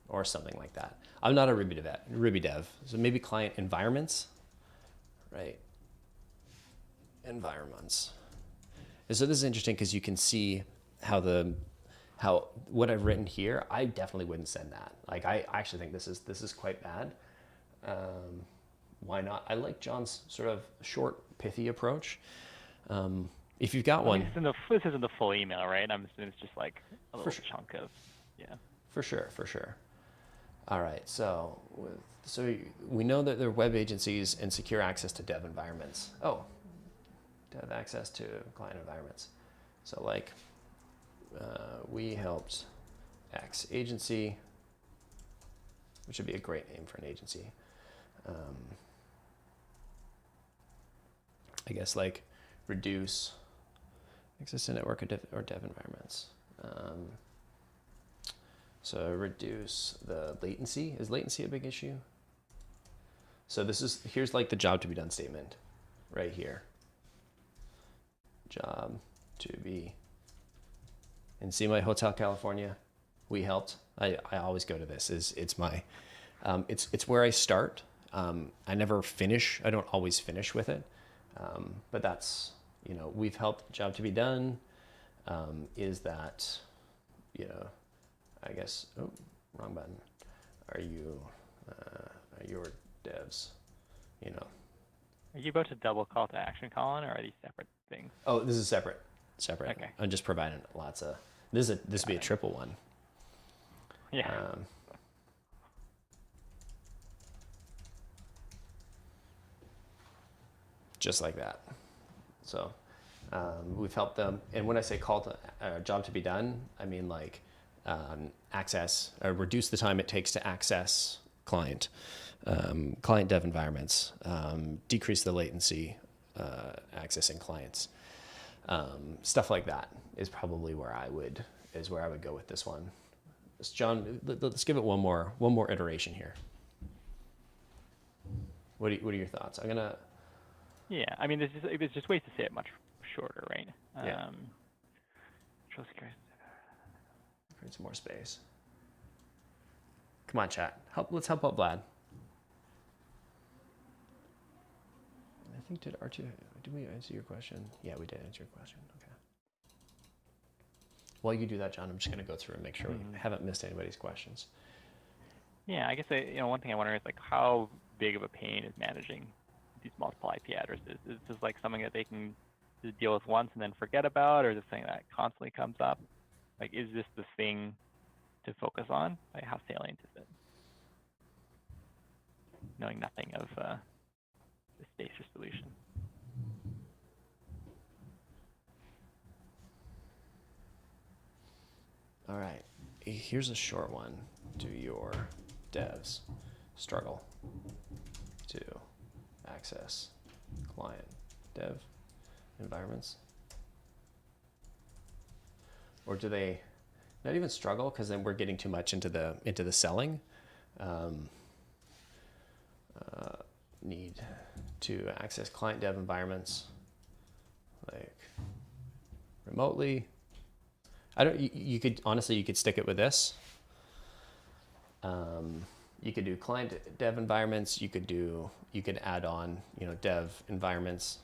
or something like that. I'm not a Ruby dev, so maybe client environments, right? Environments. And so this is interesting because you can see how what I've written here, I definitely wouldn't send that. Like I actually think this is quite bad. Why not? I like John's sort of short, pithy approach. If you've got one, this isn't the full email, right? I'm assuming it's just like a little chunk of, yeah. For sure. All right, so we know that there are web agencies and secure access to dev environments. Oh, dev access to client environments. So like, we helped X agency, which would be a great name for an agency. I guess like reduce access to network or dev environments. So reduce the latency. Is latency a big issue? So here's like the job to be done statement right here. Job to be, and see my Hotel California, we helped. I always go to this, it's where I start. I never finish, I don't always finish with it. But that's, we've helped, job to be done, is that, I guess, oh, wrong button. Are your devs, Are you about to double call to action, Colin, or are these separate things? Oh, this is separate. Okay. I'm just providing lots of, this would be a triple one. Yeah. Just like that. So we've helped them. And when I say call to job to be done, I mean like access, reduce the time it takes to access client dev environments, decrease the latency accessing clients. Stuff like that is probably where I would go with this one. John, let's give it one more iteration here. What are your thoughts? Yeah, I mean, there's just ways to say it much shorter, right? Yeah. Create some more space. Come on, chat. Let's help out Vlad. I think did we answer your question? Yeah, we did answer your question. Okay. While you do that, John, I'm just going to go through and make sure we haven't missed anybody's questions. Yeah, I guess one thing I wonder is like how big of a pain is managing these multiple IP addresses? Is this like something that they can just deal with once and then forget about, or is it something that constantly comes up? Like, is this the thing to focus on? Like, how salient is it? Knowing nothing of the space or solution. All right, here's a short one. Do your devs struggle to access client dev environments? Or do they not even struggle, because then we're getting too much into the selling? Need to access client dev environments like remotely. I don't. You could honestly, you could stick it with this. You could do client dev environments. You could add on, dev environments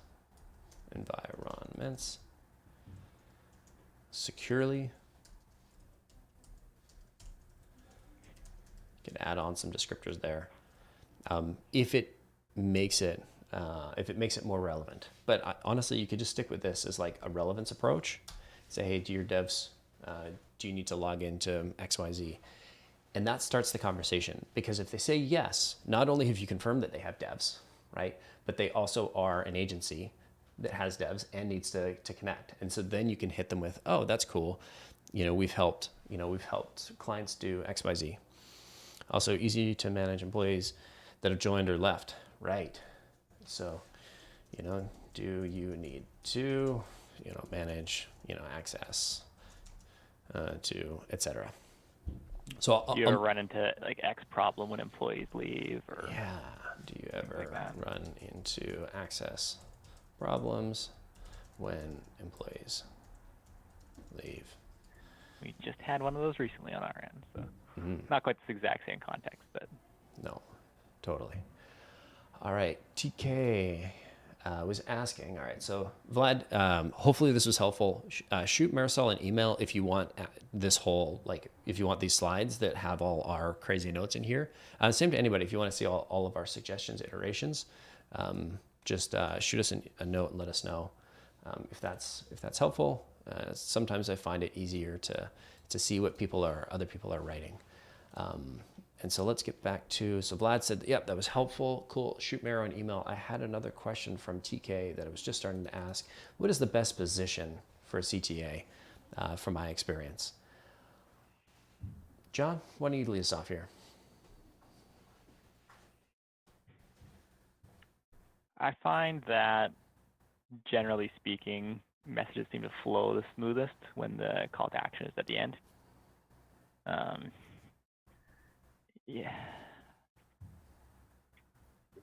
securely. You can add on some descriptors there. If it makes it more relevant. But honestly, you could just stick with this as like a relevance approach. Say, hey, do your devs, do you need to log into XYZ? And that starts the conversation, because if they say yes, not only have you confirmed that they have devs, right, but they also are an agency that has devs and needs to connect. And so then you can hit them with, oh, that's cool. We've helped clients do XYZ. Also easy to manage employees that have joined or left, right? So, do you need to, manage, access to, etc. So Do you ever run into like X problem when employees leave, or yeah, do you ever like run into access problems when employees leave? we just had one of those recently on our end, so not quite the exact same context, but No, totally. All right, TK was asking. All right, so Vlad, hopefully this was helpful. Shoot Marisol an email if you want this whole, if you want these slides that have all our crazy notes in here. Same to anybody, if you want to see all of our suggestions, iterations, just shoot us a note and let us know if that's helpful. Sometimes I find it easier to see what other people are writing. And so let's get back to, so Vlad said, yep, that was helpful. Cool. Shoot Maro an email. I had another question from TK that I was just starting to ask. What is the best position for a CTA from my experience? John, why don't you lead us off here? I find that generally speaking, messages seem to flow the smoothest when the call to action is at the end. Yeah.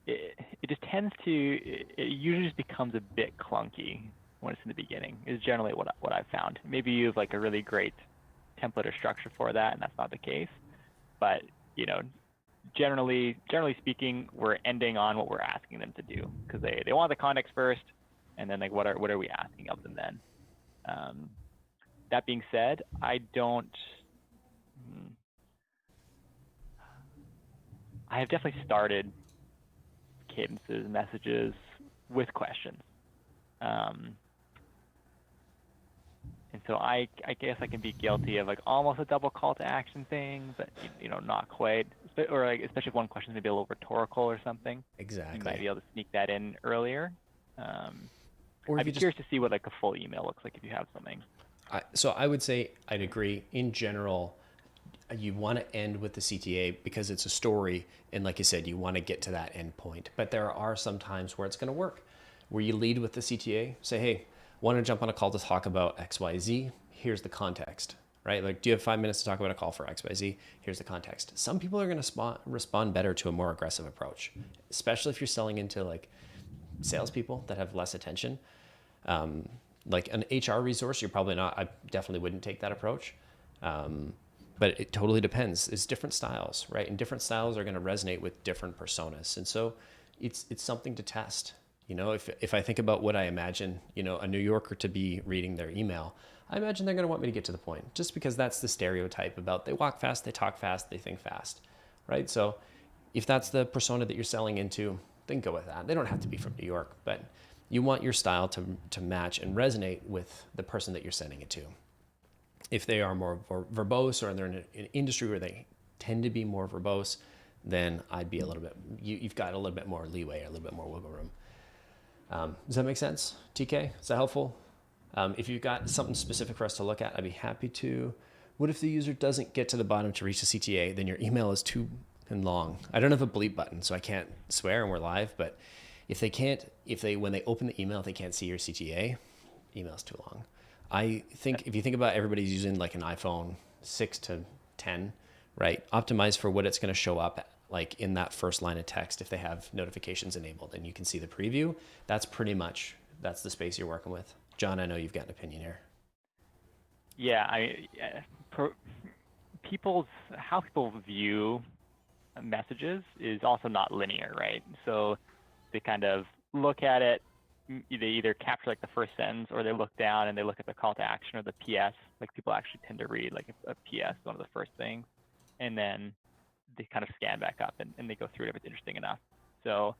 It just tends to, it usually just becomes a bit clunky when it's in the beginning, is generally what I've found. Maybe you have like a really great template or structure for that, and that's not the case. But, generally speaking, we're ending on what we're asking them to do, because they want the context first, and then like what are we asking of them then? That being said, I have definitely started cadences and messages with questions. And so I guess I can be guilty of like almost a double call to action thing, but not quite. Or like, especially if one question is maybe a little rhetorical or something. Exactly. You might be able to sneak that in earlier. Or I'd be curious to see what like a full email looks like if you have something. So I would say I'd agree. In general, you want to end with the CTA because it's a story, and like you said, you want to get to that end point. But there are some times where it's going to work, where you lead with the CTA, say, hey, want to jump on a call to talk about XYZ? Here's the context, right? Like, do you have 5 minutes to talk about a call for XYZ? Here's the context. Some people are going to respond better to a more aggressive approach, especially if you're selling into like salespeople that have less attention. Like an HR resource, you're probably not, I definitely wouldn't take that approach. But it totally depends. It's different styles, right? And different styles are going to resonate with different personas. And so it's something to test. If I think about what I imagine, a New Yorker to be reading their email, I imagine they're going to want me to get to the point, just because that's the stereotype about they walk fast, they talk fast, they think fast. right? So if that's the persona that you're selling into, then go with that. They don't have to be from New York, but you want your style to match and resonate with the person that you're sending it to. If they are more verbose, or they're in an industry where they tend to be more verbose, then I'd be a little bit, you've got a little bit more leeway, a little bit more wiggle room. Does that make sense, TK? Is that helpful? If you've got something specific for us to look at, I'd be happy to. What if the user doesn't get to the bottom to reach the CTA? Then your email is too long. I don't have a bleep button, so I can't swear and we're live, but if they can't, when they open the email, if they can't see your CTA, email's too long. I think if you think about everybody's using like an iPhone 6 to 10, right? Optimize for what it's going to show up like in that first line of text if they have notifications enabled and you can see the preview. That's the space you're working with. John, I know you've got an opinion here. Yeah, how people view messages is also not linear, right? So they kind of look at it, they either capture like the first sentence, or they look down and they look at the call to action or the PS. Like people actually tend to read like a PS, one of the first things, and then they kind of scan back up and they go through it if it's interesting enough. So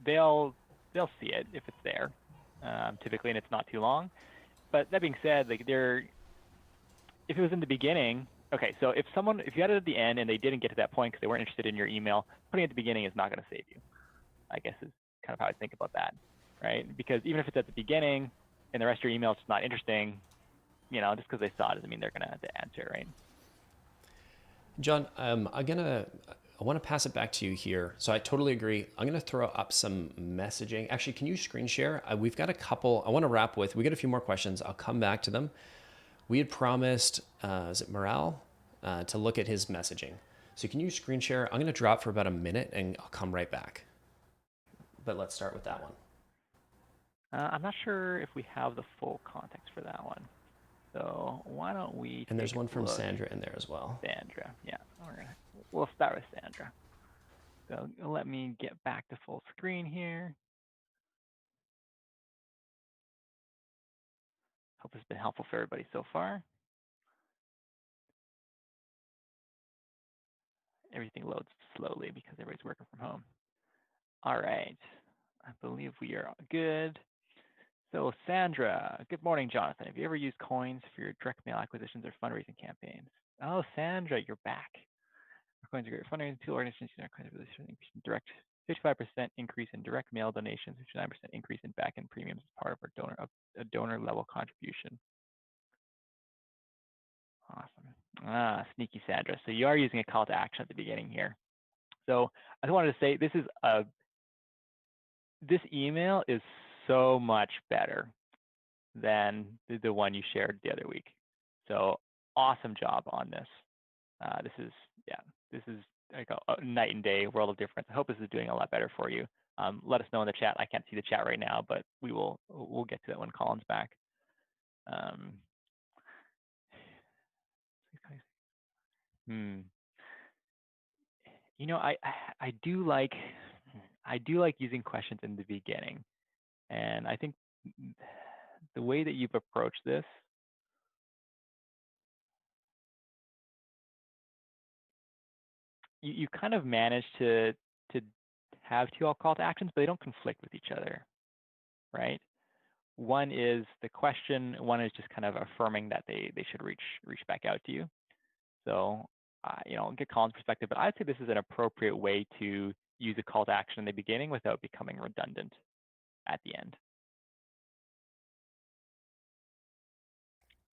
they'll see it if it's there, typically, and it's not too long. But that being said, like if it was in the beginning, okay, so if you had it at the end and they didn't get to that point because they weren't interested in your email, putting it at the beginning is not going to save you, I guess is kind of how I think about that, right? Because even if it's at the beginning and the rest of your email is just not interesting, just because they saw it doesn't mean they're going to answer, right? John, I want to pass it back to you here. So I totally agree. I'm going to throw up some messaging. Actually, can you screen share? We've got a couple I want to wrap with. We got a few more questions. I'll come back to them. We had promised, is it Morale, to look at his messaging. So can you screen share? I'm going to drop for about a minute and I'll come right back. But let's start with that one. I'm not sure if we have the full context for that one. So why don't we And there's one from Sandra in there as well. Sandra, yeah. We'll start with Sandra. So let me get back to full screen here. Hope it's been helpful for everybody so far. Everything loads slowly because everybody's working from home. All right, I believe we are good. So Sandra, good morning, Jonathan. Have you ever used coins for your direct mail acquisitions or fundraising campaigns? Oh, Sandra, you're back. Our coins are great fundraising tool. Organizations use our coins for direct 55% increase in direct mail donations, 59% increase in back-end premiums as part of our donor level contribution. Awesome. Sneaky Sandra. So you are using a call to action at the beginning here. So I just wanted to say this email is so much better than the one you shared the other week. So awesome job on this. This is like a night and day world of difference. I hope this is doing a lot better for you. Let us know in the chat. I can't see the chat right now, but we'll get to that when Colin's back. I do like using questions in the beginning, and I think the way that you've approached this, you kind of manage to have two call to actions, but they don't conflict with each other, right? One is the question, one is just kind of affirming that they should reach back out to you. So get Colin's perspective, but I'd say this is an appropriate way to use a call to action in the beginning without becoming redundant at the end.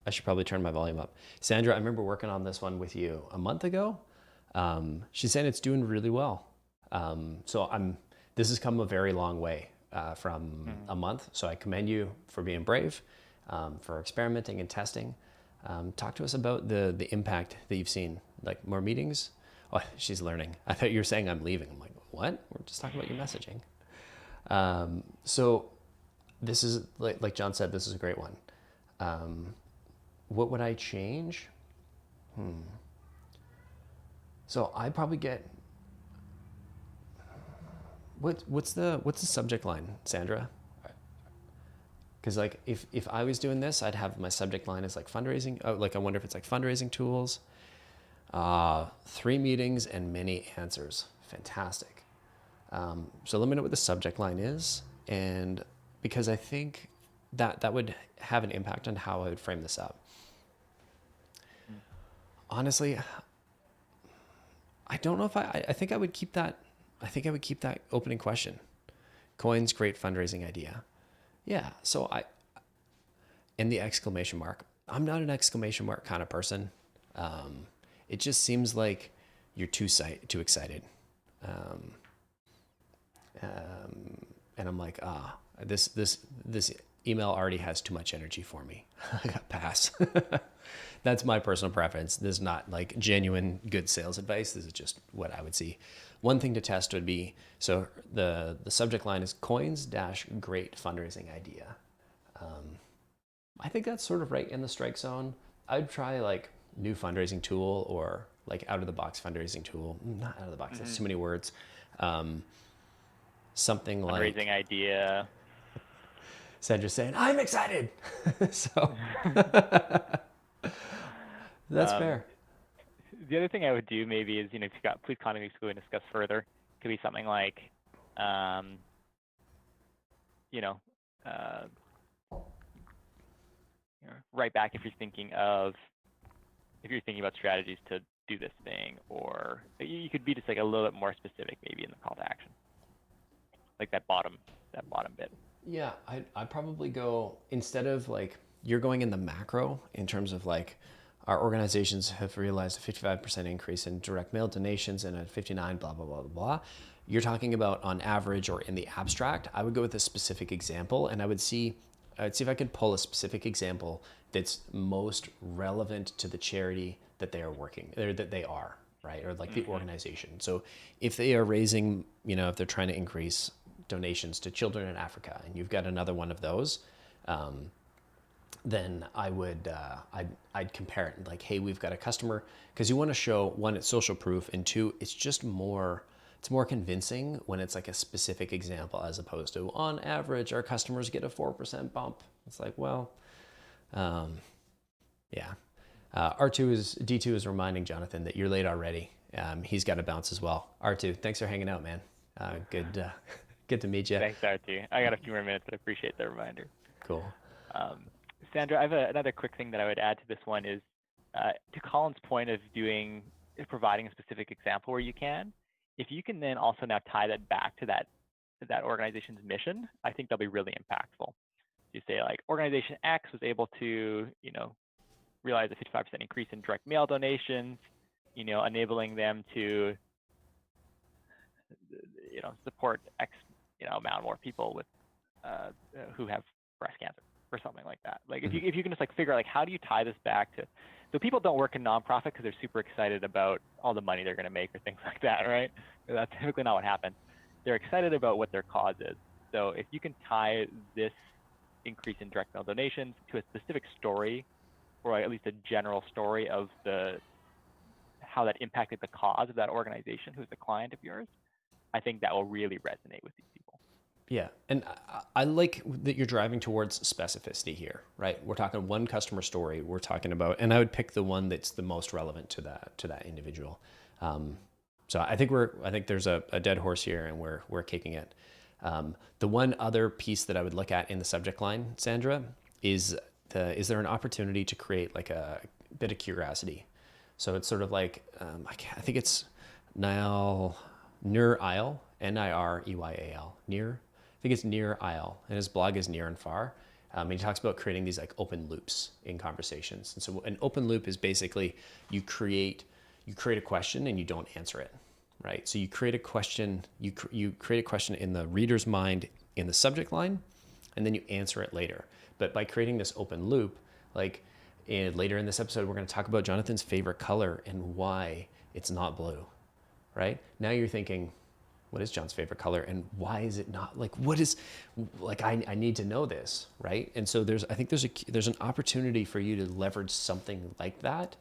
I should probably turn my volume up. Sandra, I remember working on this one with you a month ago. She's saying it's doing really well. This has come a very long way from a month. So I commend you for being brave, for experimenting and testing. Talk to us about the impact that you've seen, like more meetings. Oh, she's learning. I thought you were saying I'm leaving. I'm like, what? We're just talking about your messaging. So this is, like John said, this is a great one. What would I change? So I probably get, what's the subject line, Sandra? Because like if I was doing this, I'd have my subject line as like fundraising. Oh, like I wonder if it's like fundraising tools. 3 meetings and many answers. Fantastic. So let me know what the subject line is, and because I think that would have an impact on how I would frame this up. Honestly, I don't know if I think I would keep that. I think I would keep that opening question. Coins, great fundraising idea. Yeah. So and the exclamation mark. I'm not an exclamation mark kind of person. It just seems like you're too excited. And I'm like, this email already has too much energy for me. I got pass. That's my personal preference. This is not like genuine good sales advice. This is just what I would see. One thing to test would be, so the subject line is coins dash great fundraising idea. I think that's sort of right in the strike zone. I'd try like new fundraising tool or like out of the box fundraising tool. Not out of the box. That's too many words. Something like Fundraising idea. Sandra's saying, I'm excited. So that's fair. The other thing I would do maybe is, if you've got, please contact me to discuss further. It could be something like, write back if you're thinking about strategies to do this thing, or you could be just like a little bit more specific maybe in the call to action, like that bottom bit. Yeah, I'd probably go, instead of like, you're going in the macro in terms of like, our organizations have realized a 55% increase in direct mail donations and a 59 blah, blah, blah, blah, blah. You're talking about on average or in the abstract. I would go with a specific example, and I'd see if I could pull a specific example that's most relevant to the charity that they are working, or that they are, right? Or like the organization. So if they are raising, if they're trying to increase donations to children in Africa, and you've got another one of those, then I would, I'd compare it like, hey, we've got a customer, because you want to show, one, it's social proof, and two, it's more convincing when it's like a specific example, as opposed to, on average, our customers get a 4% bump. It's like, well, yeah. D2 is reminding Jonathan that you're late already. He's got to bounce as well. R2, thanks for hanging out, man. Good to meet you. Thanks, R2. I got a few more minutes, but I appreciate the reminder. Cool. Sandra, I have another quick thing that I would add to this one is, to Colin's point of providing a specific example where you can, if you can then also now tie that back to that organization's mission, I think that'll be really impactful. You say like, organization X was able to, realize a 55% increase in direct mail donations, enabling them to, support X, amount more people with who have breast cancer, or something like that. Like if you can just like figure out like, how do you tie this back to, so people don't work in nonprofit because they're super excited about all the money they're going to make or things like that, right? That's typically not what happens. They're excited about what their cause is. So if you can tie this increase in direct mail donations to a specific story, or at least a general story of how that impacted the cause of that organization who's a client of yours, I think that will really resonate with these people. Yeah, and I like that you're driving towards specificity here, right? We're talking one customer story. We're talking about, and I would pick the one that's the most relevant to that individual. So I think there's a dead horse here, and we're kicking it. The one other piece that I would look at in the subject line, Sandra, is there an opportunity to create like a bit of curiosity? So it's sort of like, I think it's Niall Nireyal, Nireyal, Nir. I think it's Nireyal, and his blog is Near and Far. And he talks about creating these like open loops in conversations. And so an open loop is basically you create a question and you don't answer it, right? So you create a question, you create a question in the reader's mind in the subject line, and then you answer it later. But by creating this open loop, like later in this episode, we're going to talk about Jonathan's favorite color and why it's not blue, right? Now you're thinking, what is John's favorite color and why is it not, like, what is, like, I need to know this, right? And so I think there's an opportunity for you to leverage something like that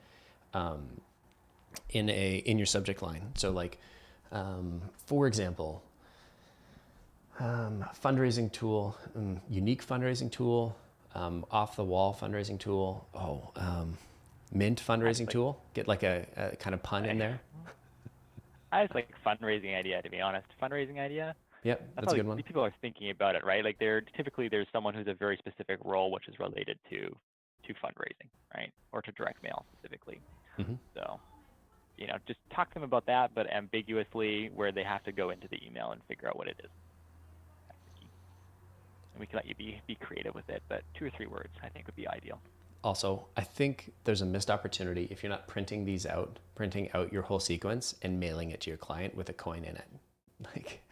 in your subject line. So like, for example, fundraising tool, unique fundraising tool, off the wall fundraising tool. Mint I just fundraising like tool. Get like a kind of pun in I, there. I just like fundraising idea, to be honest. Fundraising idea. Yep, That's that's how a good one. people are thinking about it, right? Like typically there's someone who's a very specific role which is related to fundraising, right? Or to direct mail specifically. Hmm. So, just talk to them about that, but ambiguously where they have to go into the email and figure out what it is. That's the key. And we can let you be creative with it, but 2 or 3 words I think would be ideal. Also, I think there's a missed opportunity if you're not printing out your whole sequence and mailing it to your client with a coin in it. Like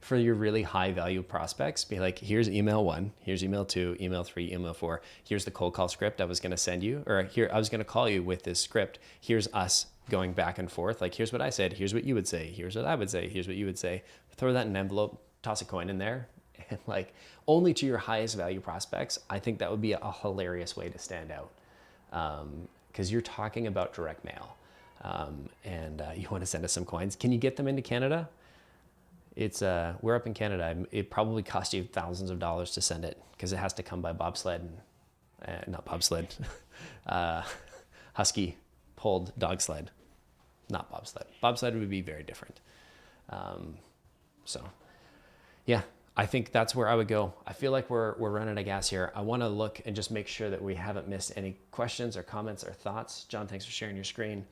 for your really high value prospects, be like, here's email 1, here's email 2, email 3, email 4. Here's the cold call script I was going to send you, or here I was going to call you with this script. Here's us going back and forth. Like, here's what I said. Here's what you would say. Here's what I would say. Here's what you would say. Throw that in an envelope, toss a coin in there, and like only to your highest value prospects. I think that would be a hilarious way to stand out, because you're talking about direct mail, and you want to send us some coins. Can you get them into Canada? It's we're up in Canada. It probably cost you thousands of dollars to send it because it has to come by bobsled, and not bobsled, husky pulled dog sled, not bobsled. Bobsled would be very different. So yeah, I think that's where I would go. I feel like we're running out of gas here. I want to look and just make sure that we haven't missed any questions or comments or thoughts. John, thanks for sharing your screen.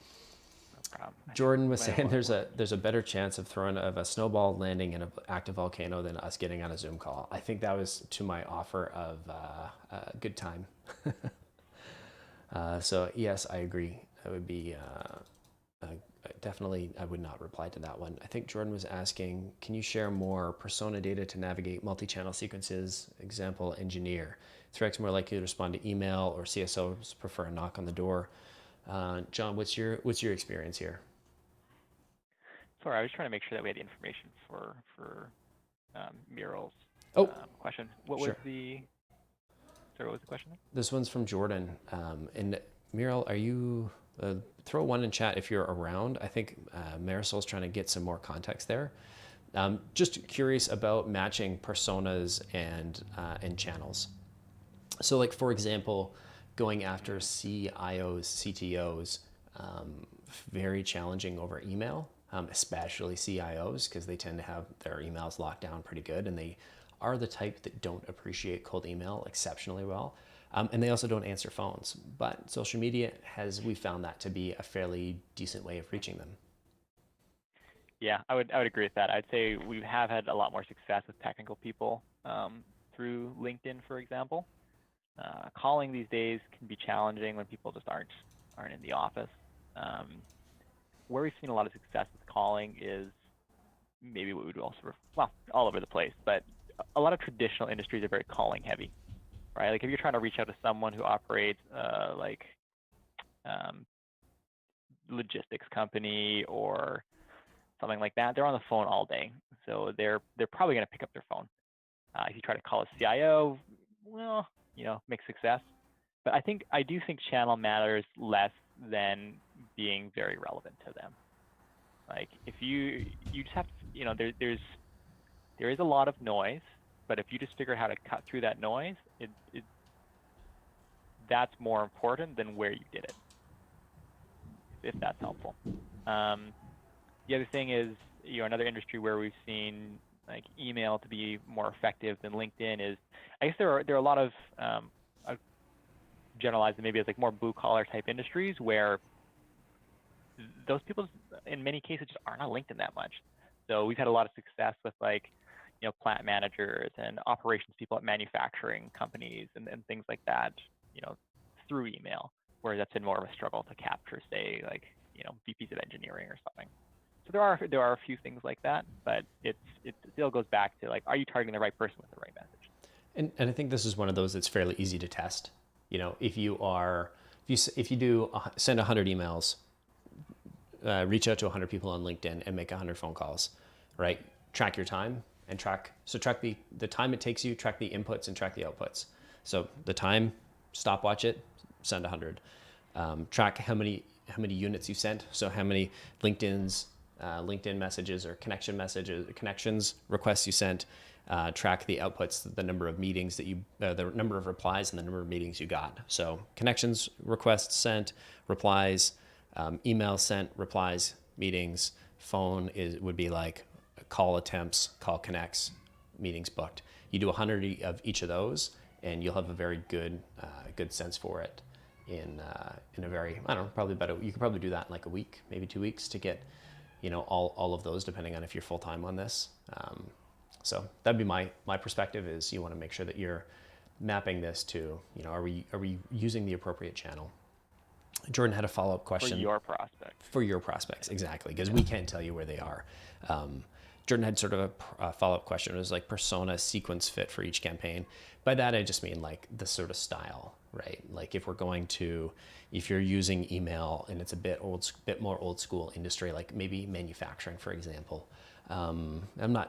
Jordan was saying there's a better chance of a snowball landing in an active volcano than us getting on a Zoom call. I think that was to my offer of a good time. So yes, I agree. That would be definitely. I would not reply to that one. I think Jordan was asking, can you share more persona data to navigate multi-channel sequences? Example, engineer. Threats more likely to respond to email, or CSOs prefer a knock on the door. John, what's your experience here? Sorry, I was trying to make sure that we had the information for Mural's question. What was sure. Sorry, what was the question? This one's from Jordan. And Mural, are you, throw one in chat if you're around. I think Marisol's trying to get some more context there. Just curious about matching personas and channels. So like, for example, going after CIOs, CTOs, very challenging over email, especially CIOs, because they tend to have their emails locked down pretty good, and they are the type that don't appreciate cold email exceptionally well. And they also don't answer phones. But social media we found that to be a fairly decent way of reaching them. Yeah, I would agree with that. I'd say we have had a lot more success with technical people through LinkedIn, for example. Calling these days can be challenging when people just aren't in the office. Where we've seen a lot of success with calling is maybe what we would also, all over the place, but a lot of traditional industries are very calling heavy, right? Like if you're trying to reach out to someone who operates logistics company or something like that, they're on the phone all day. So they're probably going to pick up their phone. If you try to call a CIO, well, mixed success. But I do think channel matters less than being very relevant to them. Like if you just have to, there is a lot of noise, but if you just figure out how to cut through that noise, that's more important than where you did it, if that's helpful. The other thing is, another industry where we've seen like email to be more effective than LinkedIn is, I guess there are a lot of generalized maybe as like more blue collar type industries where those people in many cases just aren't on LinkedIn that much. So we've had a lot of success with like, plant managers and operations people at manufacturing companies and things like that, through email, whereas that's been more of a struggle to capture, say, like, VPs of engineering or something. So there are a few things like that, but it still goes back to like, are you targeting the right person with the right message? And I think this is one of those that's fairly easy to test. If you do send 100 emails, reach out to 100 people on LinkedIn and make 100 phone calls, right? Track your time and track the time it takes you, track the inputs and track the outputs. So the time, stopwatch it, send 100. Track how many units you sent. So how many LinkedIn's, LinkedIn messages or connections requests you sent, track the outputs, the number of meetings that the number of replies and the number of meetings you got. So connections requests sent, replies, email sent, replies, meetings. Phone would be like call attempts, call connects, meetings booked. You do 100 of each of those, and you'll have a very good sense for it in a very, I don't know, probably you could probably do that in like a week, maybe 2 weeks to get, all of those, depending on if you're full time on this. So that'd be my perspective, is you want to make sure that you're mapping this to, are we using the appropriate channel? Jordan had a follow-up question. For your prospects. For your prospects, exactly, because we can't tell you where they are. Jordan had sort of a follow-up question. It was like persona sequence fit for each campaign. By that, I just mean like the sort of style, right? Like if you're using email and it's a bit more old school industry, like maybe manufacturing, for example. I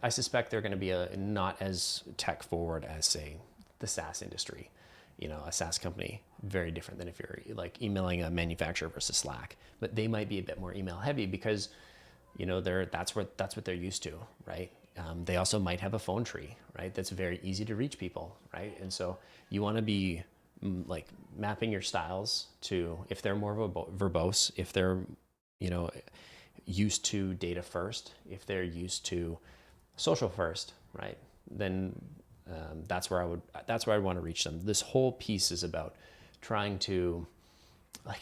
suspect they're going to be not as tech forward as, say, the SaaS industry. A SaaS company, very different than if you're like emailing a manufacturer versus Slack. But they might be a bit more email heavy because, that's what they're used to, right? They also might have a phone tree, right? That's very easy to reach people, right? And so you want to be like mapping your styles to, if they're more verbose, if they're, used to data first, if they're used to social first, right? Then that's where I want to reach them. This whole piece is about trying to,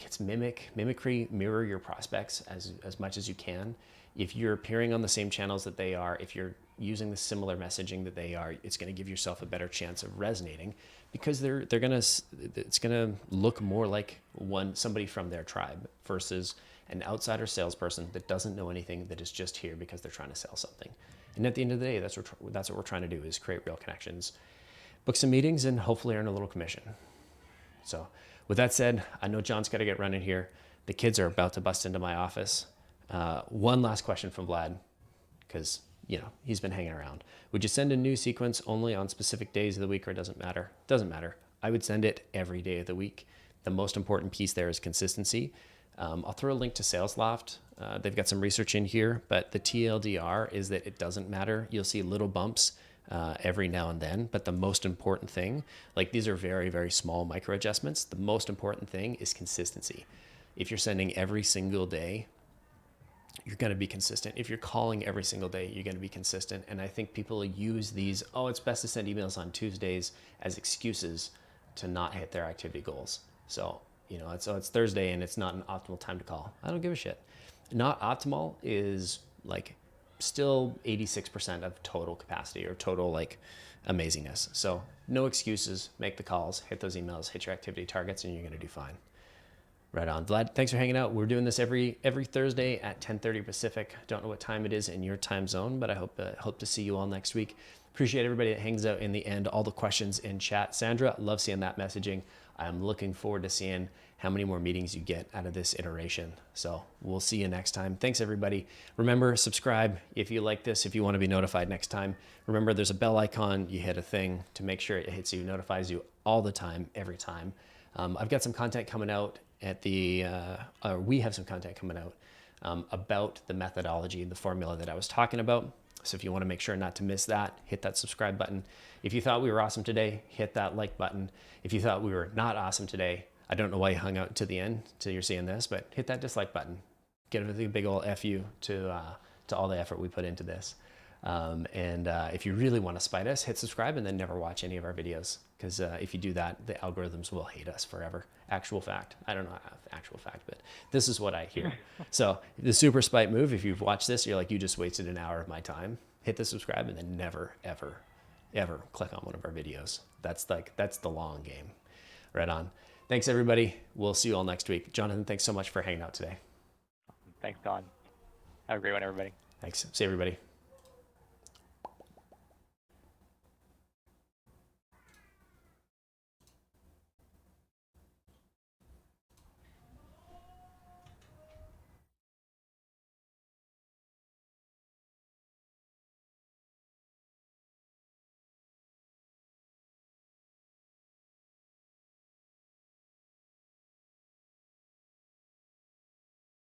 it's mimicry, mirror your prospects as much as you can. If you're appearing on the same channels that they are, if you're using the similar messaging that they are, it's going to give yourself a better chance of resonating, because it's going to look more like somebody from their tribe versus an outsider salesperson that doesn't know anything, that is just here because they're trying to sell something. And at the end of the day, that's what we're trying to do, is create real connections, book some meetings, and hopefully earn a little commission. So with that said, I know John's got to get running here. The kids are about to bust into my office. One last question from Vlad, because he's been hanging around. Would you send a new sequence only on specific days of the week, or doesn't matter? Doesn't matter. I would send it every day of the week. The most important piece there is consistency. I'll throw a link to SalesLoft. They've got some research in here, but the TLDR is that it doesn't matter. You'll see little bumps every now and then, but the most important thing, like these are very, very small micro adjustments. The most important thing is consistency. If you're sending every single day, you're going to be consistent. If you're calling every single day, you're going to be consistent. And I think people use these, it's best to send emails on Tuesdays, as excuses to not hit their activity goals. So, it's Thursday and it's not an optimal time to call. I don't give a shit. Not optimal is like still 86% of total capacity or total amazingness. So no excuses, make the calls, hit those emails, hit your activity targets, and you're going to do fine. Right on. Vlad, thanks for hanging out. We're doing this every Thursday at 10:30 Pacific. Don't know what time it is in your time zone, but I hope to see you all next week. Appreciate everybody that hangs out in the end, all the questions in chat. Sandra, love seeing that messaging. I'm looking forward to seeing how many more meetings you get out of this iteration. So we'll see you next time. Thanks, everybody. Remember, subscribe if you like this, if you want to be notified next time. Remember, there's a bell icon. You hit a thing to make sure it hits you, notifies you all the time, every time. I've got some content coming out we have some content coming out about the methodology, the formula that I was talking about. So if you want to make sure not to miss that, hit that subscribe button. If you thought we were awesome today, hit that like button. If you thought we were not awesome today, I don't know why you hung out to the end till you're seeing this, but hit that dislike button. Give it a big old FU to all the effort we put into this. If you really want to spite us, hit subscribe and then never watch any of our videos. Because if you do that, the algorithms will hate us forever. Actual fact. I don't know actual fact, but this is what I hear. So the super spite move, if you've watched this, you're like, you just wasted an hour of my time. Hit the subscribe and then never, ever, ever click on one of our videos. That's the long game. Right on. Thanks, everybody. We'll see you all next week. Jonathan, thanks so much for hanging out today. Thanks, Don. Have a great one, everybody. Thanks. See you, everybody.